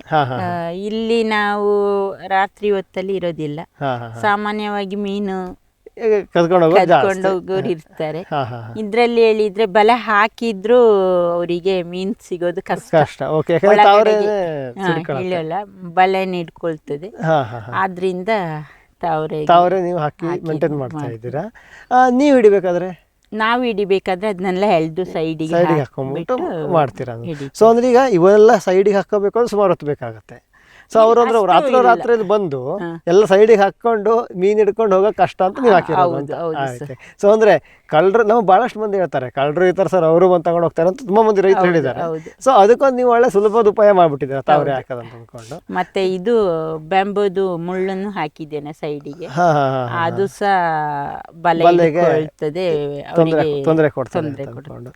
ಇಲ್ಲಿ ನಾವು ರಾತ್ರಿ ಹೊತ್ತಲ್ಲಿ ಇರೋದಿಲ್ಲ. ಸಾಮಾನ್ಯವಾಗಿ ಮೀನು ಕದ್ಕೊಂಡು ಹೋಗೋರು ಇರ್ತಾರೆ. ಇದ್ರಲ್ಲಿ ಹೇಳಿದ್ರೆ ಬಲೆ ಹಾಕಿದ್ರು ಅವರಿಗೆ ಮೀನ್ ಸಿಗೋದು ಕಷ್ಟ. ಇಲ್ಲಲ್ಲ, ಬಲೆ ಹಿಡ್ಕೊಳ್ತದೆ. ಆದ್ರಿಂದ ತಾವರೆ ನೀವು ಹಾಕಿ ಮೇಂಟೈನ್ ಮಾಡ್ತಾ ಇದ್ದೀರಾ. ನೀವು ಹಿಡಿಬೇಕಾದ್ರೆ ಅದನ್ನೆಲ್ಲ ಎಳ್ದು ಸೈಡಿಗೆ ಹಾಕೊಂಡ್ಬಿಟ್ಟು ಮಾಡ್ತೀರಾ. ಸೊ ಅಂದ್ರೆ ಈಗ ಇವೆಲ್ಲ ಸೈಡಿಗೆ ಹಾಕೋಬೇಕು ಅಂದ್ರೆ ಸುಮಾರು ಹೊತ್ತು ಬೇಕಾಗತ್ತೆ. ಸೊ ಅವರು ಅಂದ್ರೆ ರಾತ್ರಿ ಬಂದು ಎಲ್ಲ ಸೈಡಿಗೆ ಹಾಕೊಂಡು ಮೀನ್ ಹಿಡ್ಕೊಂಡು ಹೋಗಕ್ ಕಷ್ಟ ಅಂತ ನೀವು ಹಾಕಿರೋದು. ಸೊ ಅಂದ್ರೆ ಕಳ್ಳರು, ನಾವು ಬಹಳಷ್ಟು ಮಂದಿ ಹೇಳ್ತಾರೆ ಕಳ್ಳರು ಇರ್ತಾರೆ ಸರ್, ಅವರು ಬಂದು ತಗೊಂಡು ಹೋಗ್ತಾರೆ ಅಂತ ತುಂಬಾ ಮಂದಿ ರೈತರು ಹೇಳಿದ್ದಾರೆ. ಸೊ ಅದಕ್ಕೊಂದು ನೀವು ಒಳ್ಳೆ ಸುಲಭದ ಉಪಾಯ ಮಾಡ್ಬಿಟ್ಟಿದ್ದೀರಾ ತಾವರೆ ಹಾಕೋದಂತ ಅನ್ಕೊಂಡು. ಮತ್ತೆ ಇದು ಬ್ಯಾಂಬೂದು ಮುಳ್ಳನ್ನು ಹಾಕಿದ್ದೇನೆ ಸೈಡಿಗೆ, ಅದು ಸಹ ಬಲೆಗೆ ತೊಂದರೆ ಕೊಡ್ತಾರೆ ಅನ್ಕೊಂಡು.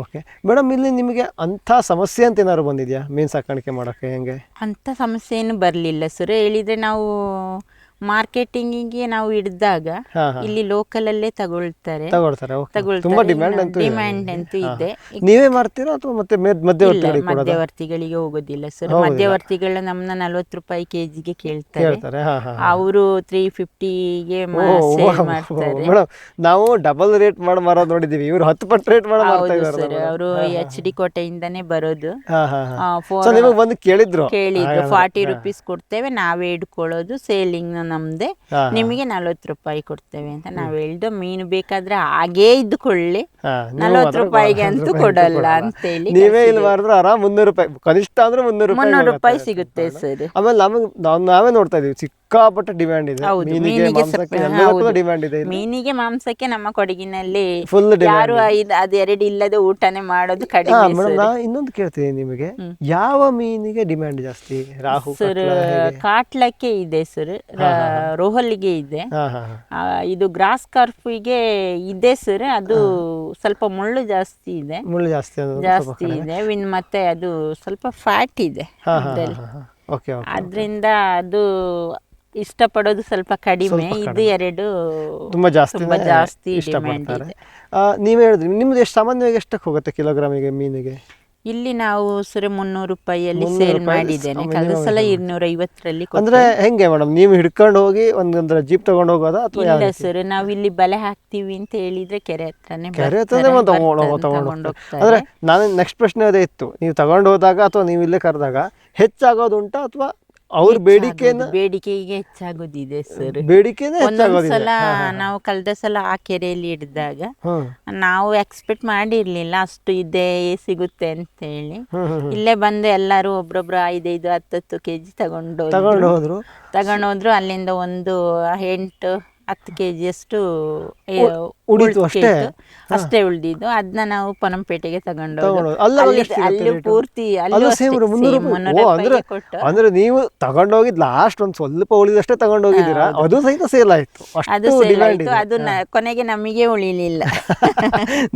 ಓಕೆ ಮೇಡಮ್, ಇಲ್ಲಿ ನಿಮಗೆ ಅಂಥ ಸಮಸ್ಯೆ ಅಂತ ಏನಾದ್ರು ಬಂದಿದೆಯಾ ಮೀನು ಸಾಕಾಣಿಕೆ ಮಾಡೋಕ್ಕೆ? ಹೆಂಗೆ ಅಂತ ಸಮಸ್ಯೆ ಏನು ಬರಲಿಲ್ಲ ಸರ್. ಹೇಳಿದ್ರೆ ನಾವು ಮಾರ್ಕೆಟಿಂಗಿಗೆ ನಾವು ಹಿಡಿದಾಗ ಇಲ್ಲಿ ಲೋಕಲ್ ಅಲ್ಲೇ ತಗೊಳ್ತಾರೆ. ತುಂಬಾ ಡಿಮ್ಯಾಂಡ್ ಅಂತೂ ಇದೆ. ನೀವೇ ಮಾಡ್ತೀರಾ ಅಥವಾ ಮತ್ತೆ ಮಧ್ಯವರ್ತಿಗಳಿಗೆ ಹೋಗೋದಿಲ್ಲ ಸರ್. ಮಧ್ಯವರ್ತಿಗಳ ನಮ್ಮನ್ನ 40 ರೂಪಾಯಿ ಕೆಜಿಗೆ ಕೇಳ್ತಾರೆ, ಅವರು 350ಗೆ ಮಾಡ್ತಾರೆ. ನಾವು ಡಬಲ್ ರೇಟ್ ಮಾಡಿ ಮಾರೋದು ನೋಡಿದೀವಿ, ಇವರು 10 ಪಟ್ಟು ರೇಟ್ ಮಾಡಿ ಸರ್. ಅವರು HD ಕೋಟೆಯಿಂದಾನೇ ಬರೋದು. ಬಂದು ಕೇಳಿದ್ರು 40 ರೂಪೀಸ್ ಕೊಡ್ತೇವೆ, ನಾವೇ ಹಿಡ್ಕೊಳ್ಳೋದು, ಸೇಲಿಂಗ್ ನಮ್ದೆ, ನಿಮಗೆ 40 ರೂಪಾಯಿ ಕೊಡ್ತೇವೆ ಅಂತ ನಾವು ಹೇಳ್ದು. ಮೀನು ಬೇಕಾದ್ರೆ ಹಾಗೇ ಇದ್ದುಕೊಳ್ಳಿ, 40 ರೂಪಾಯಿಗೆ ಅಂತೂ ಕೊಡಲ್ಲ ಅಂತೇಳಿ. ನೀವೇ ಇಲ್ಲಿ ಮಾಡಿದ್ರೆ ಆರಾಮ್ 300 ರೂಪಾಯಿ, ಕನಿಷ್ಠ ಅಂದ್ರೆ 300 ರೂಪಾಯಿ ಸಿಗುತ್ತೆ ಸರ್. ಆಮೇಲೆ ನಾವೇ ನೋಡ್ತಾ ಇದೀವಿ ಸಿಕ್ಕಾಪಟ್ಟೆ ಡಿಮ್ಯಾಂಡ್ ಇದೆ ಮೀನಿಗೆ, ಮಾಂಸಕ್ಕೆ ನಮ್ಮ ಕೊಡಗಿನಲ್ಲಿ ಯಾರು ಅದೆರಡು ಇಲ್ಲದೆ ಊಟನೇ ಮಾಡೋದು ಕಡಿಮೆ. ಇನ್ನೊಂದು ಕೇಳ್ತೀನಿ ನಿಮಗೆ, ಯಾವ ಮೀನಿಗೆ ಡಿಮ್ಯಾಂಡ್ ಜಾಸ್ತಿ? ರಾಹು ಸರ್, ಕಾಟ್ಲಕ್ಕೆ ಇದೆ ಸರ್, ರೋಹಲ್ಗೆ ಇದೆ, ಇದು ಗ್ರಾಸ್ ಕಾರ್ಫಿಗೆ ಇದೆ ಸರ್. ಅದು ಸ್ವಲ್ಪ ಮುಳ್ಳು ಜಾಸ್ತಿ ಇದೆ, ಮತ್ತೆ ಅದು ಸ್ವಲ್ಪ ಫ್ಯಾಟ್ ಇದೆ, ಆದ್ರಿಂದ ಅದು ಇಷ್ಟಪಡೋದು ಸ್ವಲ್ಪ ಕಡಿಮೆ. ಇದು ಎರಡು ತುಂಬಾ ಜಾಸ್ತಿ ಡಿಮ್ಯಾಂಡ್ ಇದೆ. ನೀವೇ ಹೇಳಿದ್ರಿ ನಿಮ್ದು ಎಷ್ಟು ಸಾಮಾನ್ಯವಾಗಿ ಎಷ್ಟಕ್ಕೆ ಹೋಗುತ್ತೆ ಕಿಲೋಗ್ರಾಮಿಗೆ ಮೀನಿಗೆ? ಇಲ್ಲಿ ನಾವು ಸರ್ 300 ರೂಪಾಯಿಯಲ್ಲಿ ಸೇಲ್ ಮಾಡಿದ್ದೇನೆ. ಕಳೆದ ಸಲ 250ರಲ್ಲಿ. ಅಂದ್ರೆ ಹೆಂಗೆ ಮೇಡಮ್, ನೀವು ಹಿಡ್ಕೊಂಡು ಹೋಗಿ ಒಂದೊಂದರ ಜೀಪ್ ತಗೊಂಡು ಹೋಗೋದಾ ಅಥವಾ? ಇಲ್ಲ ಸರ್, ನಾವು ಇಲ್ಲಿ ಬಲೆ ಹಾಕ್ತೀವಿ ಅಂತ ಹೇಳಿದ್ರೆ ಕೆರೆ ಹತ್ರನೇ ತಗೊಂಡು. ಅಂದ್ರೆ ನಾನು ನೆಕ್ಸ್ಟ್ ಪ್ರಶ್ನೆ ಅದೇ ಇತ್ತು, ನೀವು ತಗೊಂಡು ಹೋದಾಗ ಅಥವಾ ನೀವು ಇಲ್ಲೇ ಕರೆದಾಗ ಹೆಚ್ಚಾಗೋದುಂಟಾ ಅಥವಾ ಅವ್ರ ಬೇಡಿಕೆಗೆ ಹೆಚ್ಚಾಗೋದಿದೆ ಸರ್. ಒಂದೊಂದ್ಸಲ ನಾವು ಕಳೆದ ಸಲ ಆ ಕೆರೆಯಲ್ಲಿ ಹಿಡಿದಾಗ ನಾವು ಎಕ್ಸ್ಪೆಕ್ಟ್ ಮಾಡಿರ್ಲಿಲ್ಲ ಅಷ್ಟು ಇದೆ ಸಿಗುತ್ತೆ ಅಂತ ಹೇಳಿ. ಇಲ್ಲೇ ಬಂದು ಎಲ್ಲರೂ ಒಬ್ರೊಬ್ರು 5-5, 10 ಕೆಜಿ ತಗೊಂಡೋದ್ರು. ಅಲ್ಲಿಂದ ಒಂದು 8-10 ಕೆಜಿಯಷ್ಟು ಅಷ್ಟೇ ಉಳಿದಿದ್ದು. ಅದನ್ನ ನಾವು ಪೊನ್ನಂಪೇಟೆಗೆ ತಗೊಂಡು ಅಲ್ಲಿ ಪೂರ್ತಿ ಅಂದ್ರೆ ನೀವು ತಗೊಂಡೋಗಿದ್ ಲಾಸ್ಟ್ ಒಂದ್ ಸ್ವಲ್ಪ ಉಳಿದಷ್ಟೇ ತಗೊಂಡೋಗಿದ್ದೀರಾ, ಅದು ಸಹಿತ ಸೇಲ್ ಆಯ್ತು. ಅದು ಕೊನೆಗೆ ನಮಗೆ ಉಳಿಲಿಲ್ಲ,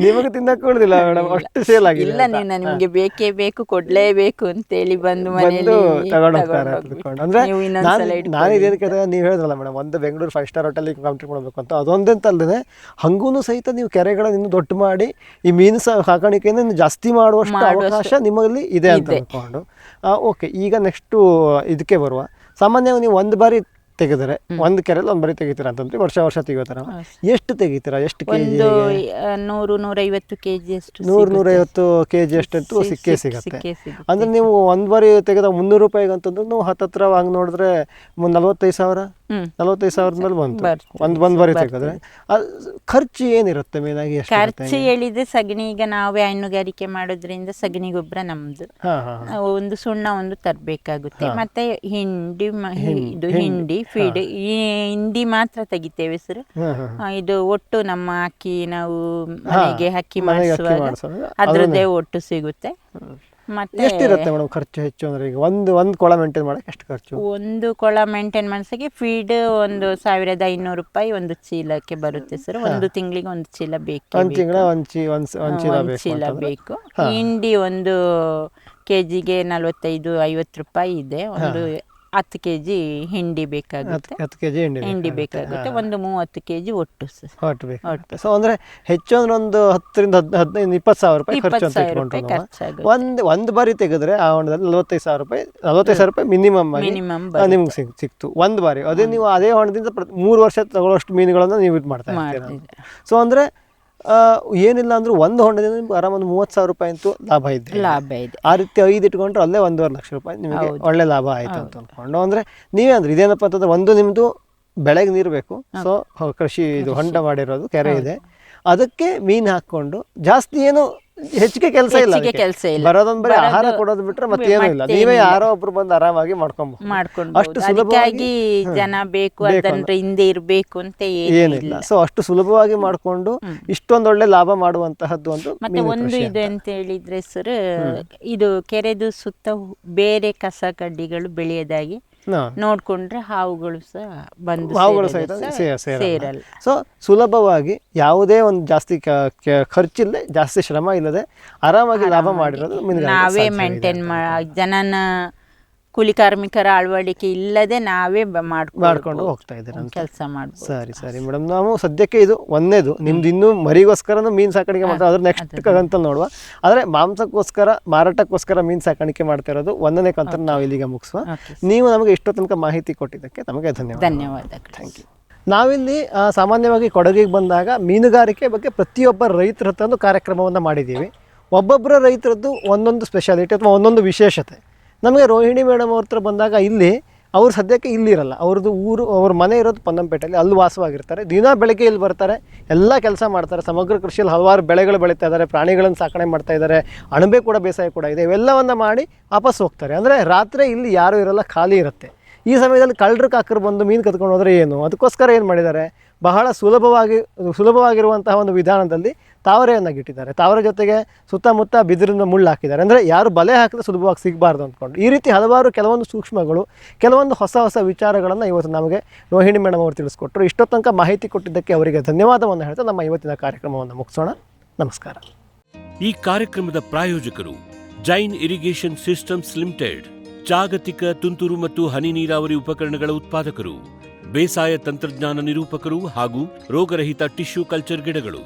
ನಿಮಗೆ ತಿನ್ನಕ್ಕೆ ಉಳಿದಿಲ್ಲ ಮೇಡಮ್, ಅಷ್ಟು ಸೇಲ್ ಆಗಿಲ್ಲ. ಇಲ್ಲ, ನೀವು ನಿಮ್ಗೆ ಬೇಕೇ ಬೇಕು, ಕೊಡ್ಲೇಬೇಕು ಅಂತೇಳಿ ಬಂದು ಮನೆಯಲ್ಲಿ ತಗೊಂಡು ಹೋಗ್ತಾರೆ. ಅಂದ್ರೆ ನಾನು ಇದೇನು ಕೇಳಿದಾಗ ನೀವು ಹೇಳಿದ್ರಲ್ಲ ಮೇಡಮ್, ಒಂದು ಬೆಂಗಳೂರು 5 ಸ್ಟಾರ್ ಹೋಟೆಲ್ ಕಂಪ್ಲೀಟ್ ಮಾಡ್ಬೇಕು ಅಂತ, ಅದೊಂದಂತ ಅಲ್ಲದೆ ಹಂಗೂ ಸಹಿತ ನೀವು ಕೆರೆಗಳನ್ನು ಇನ್ನು ದೊಡ್ಡ ಮಾಡಿ ಈ ಮೀನು ಸಾಕಾಣಿಕೆಯನ್ನು ಇನ್ನು ಜಾಸ್ತಿ ಮಾಡುವಷ್ಟು ಅವಕಾಶ ನಿಮ್ಮಲ್ಲಿ ಇದೆ ಅಂತ ಅನ್ಕೊಂಡು. ಓಕೆ, ಈಗ ನೆಕ್ಸ್ಟು ಇದಕ್ಕೆ ಬರುವ. ಸಾಮಾನ್ಯವಾಗಿ ನೀವು ಒಂದು ಬಾರಿ ತೆಗೆದರೆ ಒಂದು ಕೆರೆಯಲ್ಲಿ ಒಂದು ಬರಿ ತೆಗಿತೀರಾ ಅಂತಂದ್ರೆ ವರ್ಷ ವರ್ಷ ತೆಗಿತಾರ, ಎಷ್ಟು ತೆಗಿತೀರಾ? ಎಷ್ಟು ಕೆಜಿ? 100-150 kg ಅಷ್ಟು 100-150 kg ಅಷ್ಟಂತೂ ಸಿಕ್ಕೇ ಸಿಗುತ್ತೆ. ಅಂದ್ರೆ ನೀವು ಒಂದು ಬಾರಿ ತೆಗೆದ 300 ರೂಪಾಯಿಗೆ ಅಂತಂದ್ರೆ ನೀವು ಹತ್ತತ್ರ ಹಂಗೆ ನೋಡಿದ್ರೆ 45,000 ಮೇಲೆ ಬಂತು ಒಂದು ಬಾರಿ ತೆಗೆದ್ರೆ. ಖರ್ಚು ಏನಿರುತ್ತೆ ಮೇಲಾಗಿ? ಖರ್ಚು ಹೇಳಿದ್ರೆ ಸಗಣಿ, ಈಗ ನಾವೇ ಹೈನುಗಾರಿಕೆ ಮಾಡೋದ್ರಿಂದ ಸಗಣಿ ಗೊಬ್ಬರ ನಮ್ದು, ಒಂದು ಸುಣ್ಣ ಒಂದು ತರಬೇಕಾಗುತ್ತೆ, ಮತ್ತೆ ಹಿಂಡಿ ಫೀಡ್, ಈ ಹಿಂಡಿ ಮಾತ್ರ ತೆಗಿತೇವೆ ಸರ್. ಇದು ಒಟ್ಟು ನಮ್ಮ ಅಕ್ಕಿ ನಾವು ಮನೆಗೆ ಅಕ್ಕಿ ಮಾಡಿಸುವಾಗ ಅದ್ರದ್ದೇ ಒಟ್ಟು ಸಿಗುತ್ತೆ. ಮತ್ತೆ ಎಷ್ಟಿರುತ್ತೆ ಮೇಡಮ್ ಖರ್ಚು ಹೆಚ್ಚು ಅಂದ್ರೆ? ಈಗ ಒಂದು ಕೊಳ ಮೇಂಟೈನ್ ಮಾಡಕ್ಕೆ ಎಷ್ಟು ಖರ್ಚು? ಒಂದು ಕೊಳ ಮೇಂಟೈನ್ ಮಾಡ್ಸಕ್ಕೆ ಫೀಡ್ 1,500 ರೂಪಾಯಿ ಒಂದು ಚೀಲಕ್ಕೆ ಬರುತ್ತೆ ಸರ್. ಒಂದು ತಿಂಗಳಿಗೆ ಒಂದು ಚೀಲ ಬೇಕು, ಒಂದು ತಿಂಗಳ ಒಂದು ಚೀಲ ಬೇಕು. ಹಿಂಡಿ 1 kgಗೆ 45-50 ರೂಪಾಯಿ ಇದೆ. ಒಂದು 10 kg ಹಿಂಡಿ ಬೇಕಾಗುತ್ತೆ, 10 kg ಹಿಂಡಿ ಬೇಕಾಗುತ್ತೆ. ಒಂದು 30 kg ಒಟ್ಟು ಸರ್. ಒಟ್ಟು ಸೊ ಅಂದ್ರೆ ಹೆಚ್ಚು ಅಂದ್ರೆ ಒಂದು 10,000-15,000 ರೂಪಾಯಿ ಖರ್ಚು ಅಂತ ಇಟ್ಕೊಂಡ್ರು. ಒಂದು ಬಾರಿ ತೆಗೆದ್ರೆ ಆ ಹೊಂಡದಲ್ಲಿ 45,000 ರೂಪಾಯಿ ಮಿನಿಮಮ್ ಆಗಿ ನಿಮ್ಗೆ ಸಿಕ್ತು ಒಂದು ಬಾರಿ. ಅದೇ ನೀವು ಅದೇ ಹೊಂಡದಿಂದ 3 ವರ್ಷ ತಗೊಳ್ಳೋಷ್ಟು ಮೀನುಗಳನ್ನು ನೀವು ಇದು ಮಾಡ್ತಾ ಇರ್ತೀರ. ಸೊ ಅಂದ್ರೆ ಏನಿಲ್ಲ ಅಂದ್ರೂ ಒಂದು ಹೊಂಡದಿಂದ ನಿಮ್ಗೆ ಆರಾಮ ಒಂದು 30,000 ರೂಪಾಯಿ ಅಂತೂ ಲಾಭ ಇದೆ. ಆ ರೀತಿ 5 ಇಟ್ಕೊಂಡ್ರೆ ಅಲ್ಲೇ 1.5 ಲಕ್ಷ ರೂಪಾಯಿ ನಿಮಗೆ ಒಳ್ಳೆ ಲಾಭ ಆಯ್ತು ಅಂತ ಅಂದ್ಕೊಂಡು. ಅಂದ್ರೆ ನೀವೇ ಅಂದ್ರೆ ಇದೇನಪ್ಪ ಅಂತಂದ್ರೆ ಒಂದು ನಿಮ್ದು ಬೆಳೆಗೆ ನೀರು ಬೇಕು. ಸೊ ಕೃಷಿ ಇದು ಹೊಂಡ ಮಾಡಿರೋದು ಕೆರೆ ಇದೆ, ಅದಕ್ಕೆ ಮೀನು ಹಾಕೊಂಡು ಜಾಸ್ತಿ ಏನು ಹೆಚ್ಚಿಗೆ ಕೆಲಸ ಇಲ್ಲ. ಬರೋದೊಂದು ಬರೀ ಆಹಾರ ಕೊಡೋದು ಬಿಟ್ರೆ ಮತ್ತೇನು ಇಲ್ಲ. ನೀವೇ ಯಾರೋ ಒಬ್ರು ಬಂದು ಆರಾಮಾಗಿ ಮಾಡ್ಕೊಂಡು ಅಷ್ಟು ಸುಲಭವಾಗಿ ಜನ ಬೇಕು, ಅದನ್ನ ಹಿಂದೆ ಇರಬೇಕು ಅಂತ ಏನಿಲ್ಲ. ಸೊ ಅಷ್ಟು ಸುಲಭವಾಗಿ ಮಾಡ್ಕೊಂಡು ಇಷ್ಟೊಂದು ಒಳ್ಳೆ ಲಾಭ ಮಾಡುವಂತಹದ್ದು ಮತ್ತೆ ಒಂದು ಇದೆ ಅಂತ ಹೇಳಿದ್ರೆ ಸರ್, ಇದು ಕೆರೆದು ಸುತ್ತ ಬೇರೆ ಕಸ ಕಡ್ಡಿಗಳು ಬೆಳೆಯದಾಗಿ ನೋಡ್ಕೊಂಡ್ರೆ ಹಾವುಗಳು ಸೇರಲ್ಲ. ಸೊ ಸುಲಭವಾಗಿ ಯಾವುದೇ ಒಂದು ಜಾಸ್ತಿ ಖರ್ಚಿಲ್ಲದೆ ಜಾಸ್ತಿ ಶ್ರಮ ಇಲ್ಲದೆ ಆರಾಮಾಗಿ ಲಾಭ ಮಾಡಿರೋದು ನಾವೇ ಮೇಂಟೈನ್ ಜನನ ಕೂಲಿ ಕಾರ್ಮಿಕರ ಅಳವಡಿಕೆ ಇಲ್ಲದೆ ನಾವೇ ಮಾಡ್ಕೊಂಡು ಹೋಗ್ತಾ ಇದ್ದೀರಾ ಕೆಲಸ ಮಾಡ್ಬೋದು. ಸರಿ ಮೇಡಮ್, ನಾವು ಸದ್ಯಕ್ಕೆ ಇದು ಒಂದೇದು ನಿಮ್ದು ಇನ್ನೂ ಮರಿಗೋಸ್ಕರ ಮೀನು ಸಾಕಾಣಿಕೆ ಮಾಡ್ತಾರೆ, ಅದ್ರ ನೆಕ್ಸ್ಟ್ ಕಂತಲ್ಲಿ ನೋಡುವ. ಆದರೆ ಮಾಂಸಕ್ಕೋಸ್ಕರ ಮಾರಾಟಕ್ಕೋಸ್ಕರ ಮೀನು ಸಾಕಾಣಿಕೆ ಮಾಡ್ತಾ ಇರೋದು 1ನೇ ಕಂತನ್ನು ನಾವು ಇಲ್ಲಿಗೆ ಮುಗಿಸುವ. ನೀವು ನಮಗೆ ಇಷ್ಟೋ ತನಕ ಮಾಹಿತಿ ಕೊಟ್ಟಿದ್ದಕ್ಕೆ ನಮಗೆ ಧನ್ಯವಾದ. Thank you. ನಾವಿಲ್ಲಿ ಸಾಮಾನ್ಯವಾಗಿ ಕೊಡಗಿಗೆ ಬಂದಾಗ ಮೀನುಗಾರಿಕೆ ಬಗ್ಗೆ ಪ್ರತಿಯೊಬ್ಬ ರೈತರ ಹತ್ರ ಒಂದು ಕಾರ್ಯಕ್ರಮವನ್ನು ಮಾಡಿದ್ದೀವಿ. ಒಬ್ಬೊಬ್ಬರ ರೈತರದ್ದು ಒಂದೊಂದು ಸ್ಪೆಷಾಲಿಟಿ ಅಥವಾ ಒಂದೊಂದು ವಿಶೇಷತೆ. ನಮಗೆ ರೋಹಿಣಿ ಮೇಡಮ್ ಅವ್ರ ಹತ್ರ ಬಂದಾಗ ಇಲ್ಲಿ ಅವ್ರು ಸದ್ಯಕ್ಕೆ ಇಲ್ಲಿರಲ್ಲ, ಅವ್ರದ್ದು ಅವ್ರ ಮನೆ ಇರೋದು ಪೊನ್ನಂಪೇಟೆಯಲ್ಲಿ, ಅಲ್ಲಿ ವಾಸವಾಗಿರ್ತಾರೆ. ದಿನ ಬೆಳಗ್ಗೆ ಇಲ್ಲಿ ಬರ್ತಾರೆ, ಎಲ್ಲ ಕೆಲಸ ಮಾಡ್ತಾರೆ. ಸಮಗ್ರ ಕೃಷಿಯಲ್ಲಿ ಹಲವಾರು ಬೆಳೆಗಳು ಬೆಳೀತಾ ಇದ್ದಾರೆ, ಪ್ರಾಣಿಗಳನ್ನು ಸಾಕಣೆ ಮಾಡ್ತಾ ಇದ್ದಾರೆ, ಅಣಬೆ ಕೂಡ ಬೇಸಾಯ ಕೂಡ ಇದೆ. ಇವೆಲ್ಲವನ್ನು ಮಾಡಿ ವಾಪಸ್ ಹೋಗ್ತಾರೆ. ಅಂದರೆ ರಾತ್ರಿ ಇಲ್ಲಿ ಯಾರೂ ಇರಲ್ಲ, ಖಾಲಿ ಇರುತ್ತೆ. ಈ ಸಮಯದಲ್ಲಿ ಕಳ್ಳರು ಕಾಕರು ಬಂದು ಮೀನು ಕತ್ಕೊಂಡು ಹೋದರೆ ಏನು, ಅದಕ್ಕೋಸ್ಕರ ಏನು ಮಾಡಿದ್ದಾರೆ, ಬಹಳ ಸುಲಭವಾಗಿರುವಂತಹ ಒಂದು ವಿಧಾನದಲ್ಲಿ ತಾವರೆಯನ್ನು ಗಿಟ್ಟಿದ್ದಾರೆ. ತಾವರೆ ಜೊತೆಗೆ ಸುತ್ತಮುತ್ತ ಬಿದಿರಿನ ಮುಳ್ಳು ಹಾಕಿದ್ದಾರೆ. ಅಂದರೆ ಯಾರು ಬಲೆ ಹಾಕಿದ್ರೆ ಸುಲಭವಾಗಿ ಸಿಗಬಾರ್ದು ಅಂದ್ಕೊಂಡು ಈ ರೀತಿ ಹಲವಾರು ಕೆಲವೊಂದು ಸೂಕ್ಷ್ಮಗಳು, ಕೆಲವೊಂದು ಹೊಸ ವಿಚಾರಗಳನ್ನು ಇವತ್ತು ನಮಗೆ ರೋಹಿಣಿ ಮೇಡಮ್ ಅವರು ತಿಳಿಸ್ಕೊಟ್ರು. ಇಷ್ಟೊತ್ತು ತನಕ ಮಾಹಿತಿ ಕೊಟ್ಟಿದ್ದಕ್ಕೆ ಅವರಿಗೆ ಧನ್ಯವಾದವನ್ನು ಹೇಳ್ತಾ ನಮ್ಮ ಇವತ್ತಿನ ಕಾರ್ಯಕ್ರಮವನ್ನು ಮುಗಿಸೋಣ. ನಮಸ್ಕಾರ. ಈ ಕಾರ್ಯಕ್ರಮದ ಪ್ರಾಯೋಜಕರು ಜೈನ್ ಇರಿಗೇಷನ್ ಸಿಸ್ಟಮ್ಸ್ ಲಿಮಿಟೆಡ್, ಜಾಗತಿಕ ತುಂತುರು ಮತ್ತು ಹನಿ ನೀರಾವರಿ ಉಪಕರಣಗಳ ಉತ್ಪಾದಕರು, ಬೇಸಾಯ ತಂತ್ರಜ್ಞಾನ ನಿರೂಪಕರು ಹಾಗೂ ರೋಗರಹಿತ ಟಿಶ್ಯೂ ಕಲ್ಚರ್ ಗಿಡಗಳು.